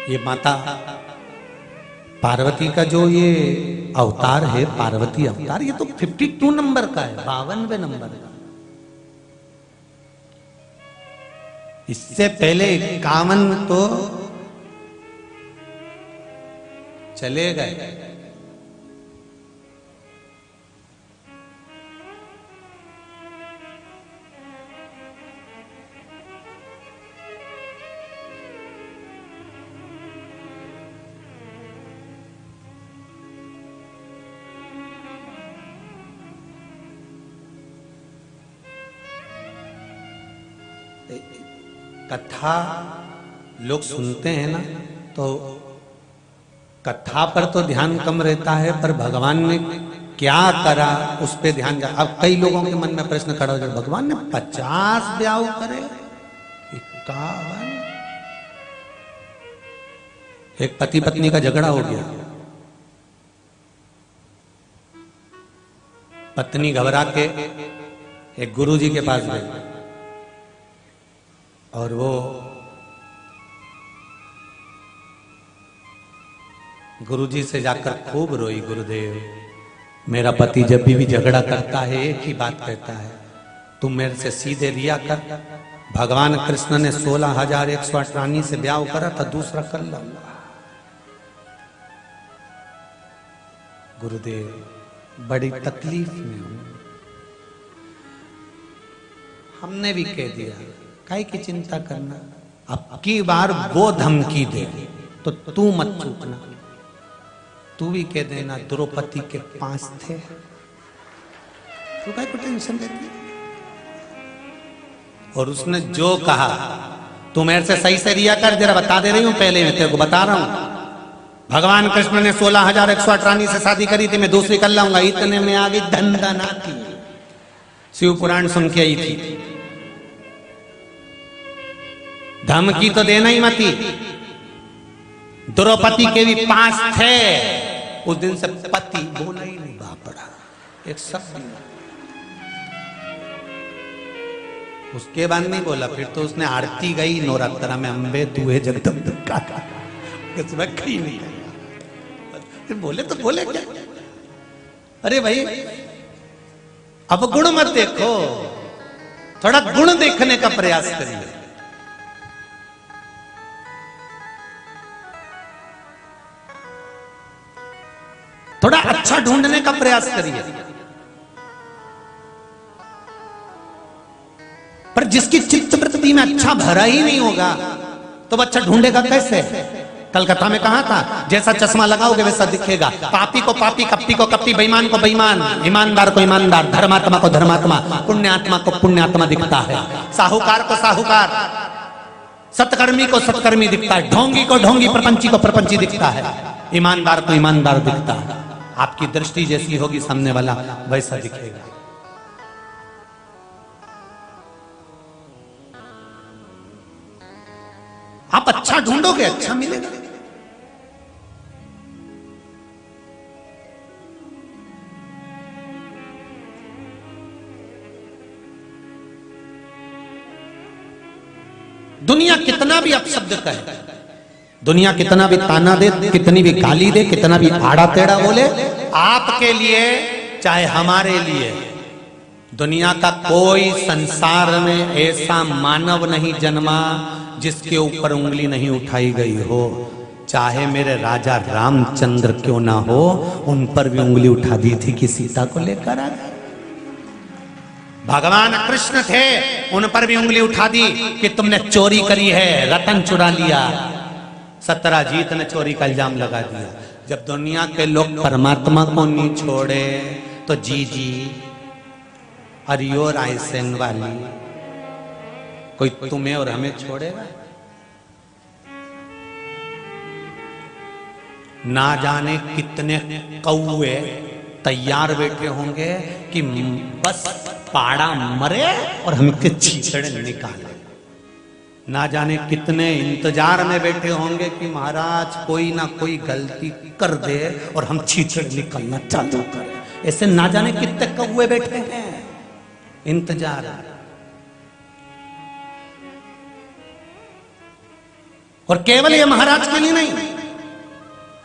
ये माता पार्वती का जो ये अवतार है, पार्वती अवतार, ये तो 52 नंबर का है, 52वें नंबर का। इससे पहले 51 तो चले गए। कथा लोग सुनते हैं ना तो कथा पर तो ध्यान कम रहता है, पर भगवान ने क्या करा उस पे ध्यान जा। अब कई लोगों के मन में प्रश्न खड़ा हो जाए, भगवान ने 50 ब्याह करे, 51। एक पति पत्नी का झगड़ा हो गया, पत्नी घबरा के एक गुरुजी के पास गई और वो गुरुजी से जाकर खूब रोई, गुरुदेव मेरा पति जब भी झगड़ा करता है एक ही बात कहता है, तुम मेरे से सीधे रिया कर। भगवान कृष्ण ने 16,108 रानी से ब्याह करा था, दूसरा कर लो। गुरुदेव बड़ी तकलीफ में हूं। हमने भी कह दिया काहे की चिंता करना, अब की बार वो धमकी दे तो तू मत चूकना। तू भी कह देना द्रौपदी के 5 थे, तू काहे को टेंशन लेती। और उसने जो कहा, तू मेरे से सही से रिया कर, जरा बता दे रही हूं, पहले मैं तेरे को बता रहा हूं। भगवान कृष्ण ने 16,108 रानी से शादी करी थी, मैं दूसरी कर लाऊंगा। इतने में आ गई धंधनाती, शिव पुराण सुन के आई थी। धमकी तो देना ही मती। द्रौपदी के भी 5 थे। उस दिन से पति बोला ही नहीं, बापड़ा एक शब्द नहीं। उसके बाद नहीं बोला, फिर तो उसने आरती गई नवरात्रा में, अम्बे तू है जगदम्बिका, ही नहीं फिर बोले तो बोले क्या। अरे भाई अब गुण मत देखो, थोड़ा गुण देखने का प्रयास करिए। थोड़ा अच्छा ढूंढने का प्रयास करिए। पर जिसकी चित्त वृत्ति में अच्छा भरा ही नहीं होगा तो बच्चा ढूंढेगा कैसे। कलकत्ता में कहा था, जैसा चश्मा लगाओगे वैसा दिखेगा। पापी को पापी, कपटी को कपटी, बेईमान को बेईमान, ईमानदार को ईमानदार, धर्मात्मा को धर्मात्मा, पुण्यात्मा को पुण्यात्मा दिखता है। साहूकार को साहूकार, सत्कर्मी को सत्कर्मी दिखता है, ढोंगी को ढोंगी, प्रपंची को प्रपंची दिखता है, ईमानदार को ईमानदार दिखता है। आपकी दृष्टि जैसी होगी सामने वाला वैसा दिखेगा। आप अच्छा ढूंढोगे अच्छा मिलेगा। दुनिया कितना भी अपशब्द कहे, दुनिया कितना भी ताना दे, कितनी भी गाली दे, कितना भी आड़ा टेढ़ा बोले, आपके लिए चाहे हमारे लिए, दुनिया का कोई संसार में ऐसा मानव नहीं जन्मा जिसके ऊपर उंगली नहीं उठाई गई हो। चाहे मेरे राजा रामचंद्र क्यों ना हो, उन पर भी उंगली उठा दी थी कि सीता को लेकर आ गए। भगवान कृष्ण थे, उन पर भी उंगली उठा दी कि तुमने चोरी करी है, रतन चुरा लिया। सत्यजीत ने चोरी का इल्जाम लगा दिया। जब दुनिया के लोग परमात्मा को नहीं छोड़े तो जी अरियो रायसेन वाली, कोई तुम्हें और हमें छोड़ेगा? ना जाने कितने कौवे तैयार बैठे होंगे कि बस पाड़ा मरे और हमके छीछड़े निकाले। ना जाने कितने इंतजार में बैठे होंगे कि महाराज कोई ना कोई गलती कर दे और हम छीछड़े निकलना चालू करें। ऐसे ना जाने कितने कौवे बैठे हैं इंतजार। और केवल ये महाराज के लिए नहीं,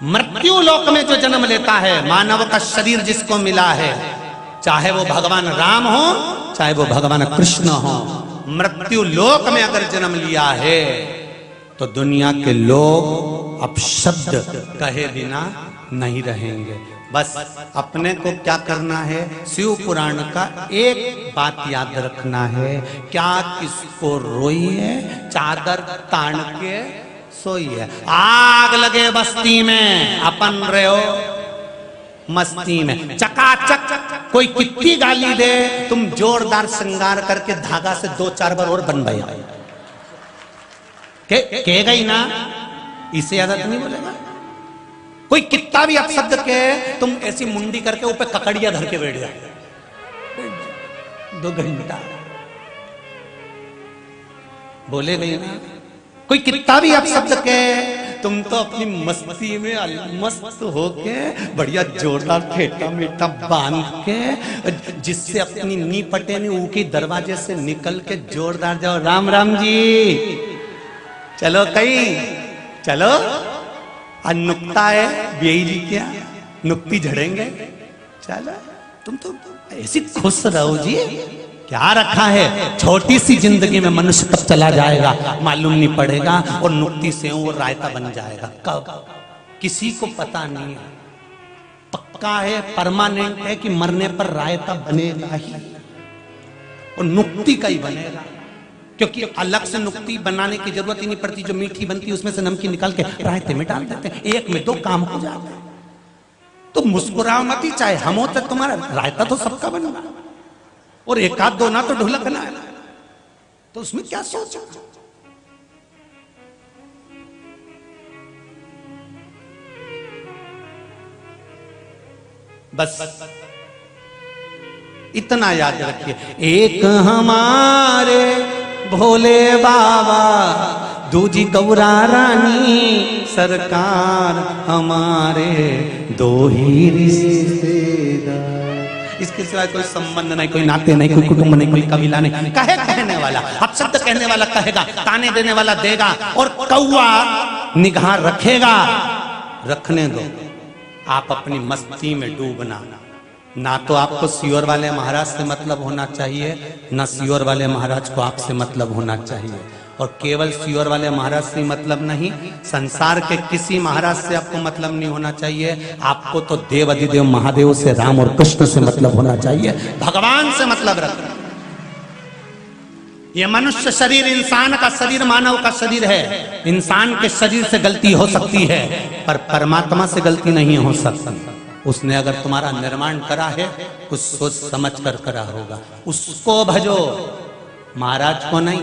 मृत्यु लोक में जो जन्म लेता है, मानव का शरीर जिसको मिला है, चाहे वो भगवान राम हो चाहे वो भगवान कृष्ण हो, मृत्यु लोक में अगर जन्म लिया है तो दुनिया के लोग अब शब्द कहे बिना नहीं रहेंगे। बस अपने को क्या करना है, शिव पुराण का एक बात याद रखना है, क्या किसको रोइए चादर तान के सोइए। आग लगे बस्ती में अपन रहो मस्ती में, चकाचक कोई कितनी गाली दे तुम जोरदार श्रृंगार करके धागा से 2-4 बार और बनवाया कहेगा ही ना, इसे ज्यादा तो नहीं बोलेगा। कोई कितना भी अपशब्द के तुम ऐसी मुंडी करके ऊपर ककड़िया धर के बैठ जाए 2 घंटा बोलेगा ही ना। कोई कितना भी अपशब्द के तुम तो अपनी मस्ती में मस्त होके बढ़िया जोरदार ठेटा मीठा बांध के, जिससे अपनी नी पटे नी ऊकी दरवाजे से निकल के जोरदार जाओ, राम राम जी चलो कहीं चलो। आज नुक्ता है बेई जी, क्या नुक्ती झड़ेंगे, चलो तुम तो ऐसी खुश रहो जी। क्या रखा है, छोटी सी जिंदगी में मनुष्य कब चला जाएगा मालूम नहीं पड़ेगा, और नुक्ती से वो रायता बन जाएगा कब किसी को पता नहीं है। पक्का है, परमानेंट है कि मरने पर रायता बनेगा ही, और नुक्ती का ही बनेगा, क्योंकि अलग से नुक्ती बनाने की जरूरत ही नहीं पड़ती। जो मीठी बनती है उसमें से नमकीन निकाल के रायते में डाल देते हैं, 1 में 2 काम हो जाता है। तो मुस्कुराओ मत ही, चाहे हम हो तो तुम्हारा रायता तो सबका बनेगा, और 1-2 ना तो ढुलकना है, तो उसमें क्या सोचो। बस इतना याद रखिए, एक हमारे भोले बाबा, दूजी गौरा रानी सरकार, हमारे 2 ही रिश्तेदार। इसके सिवाय कोई संबंध नहीं, कोई नाते नहीं, कोई कुटुंब नहीं, कोई कबीला नहीं। कहे कहने वाला, अपशब्द कहने वाला कहेगा, ताने देने वाला देगा, और कौवा निगाह रखेगा। रखने दो, आप अपनी मस्ती में डूबना। ना तो आपको सियोर वाले महाराज से मतलब होना चाहिए, ना सियोर वाले महाराज को आपसे मतलब होना चाहिए। और केवल सियोर वाले महाराज से मतलब नहीं, संसार के किसी महाराज से आपको मतलब नहीं होना चाहिए। आपको तो देव अधिदेव महादेव से, राम और कृष्ण से मतलब होना चाहिए, भगवान से मतलब रखना। ये मनुष्य शरीर, इंसान का शरीर, मानव का शरीर है। इंसान के शरीर से गलती हो सकती है, पर परमात्मा से गलती नहीं हो सकती। उसने अगर तुम्हारा निर्माण करा है, कुछ सोच समझ कर करा होगा, उसको भजो, महाराज को नहीं।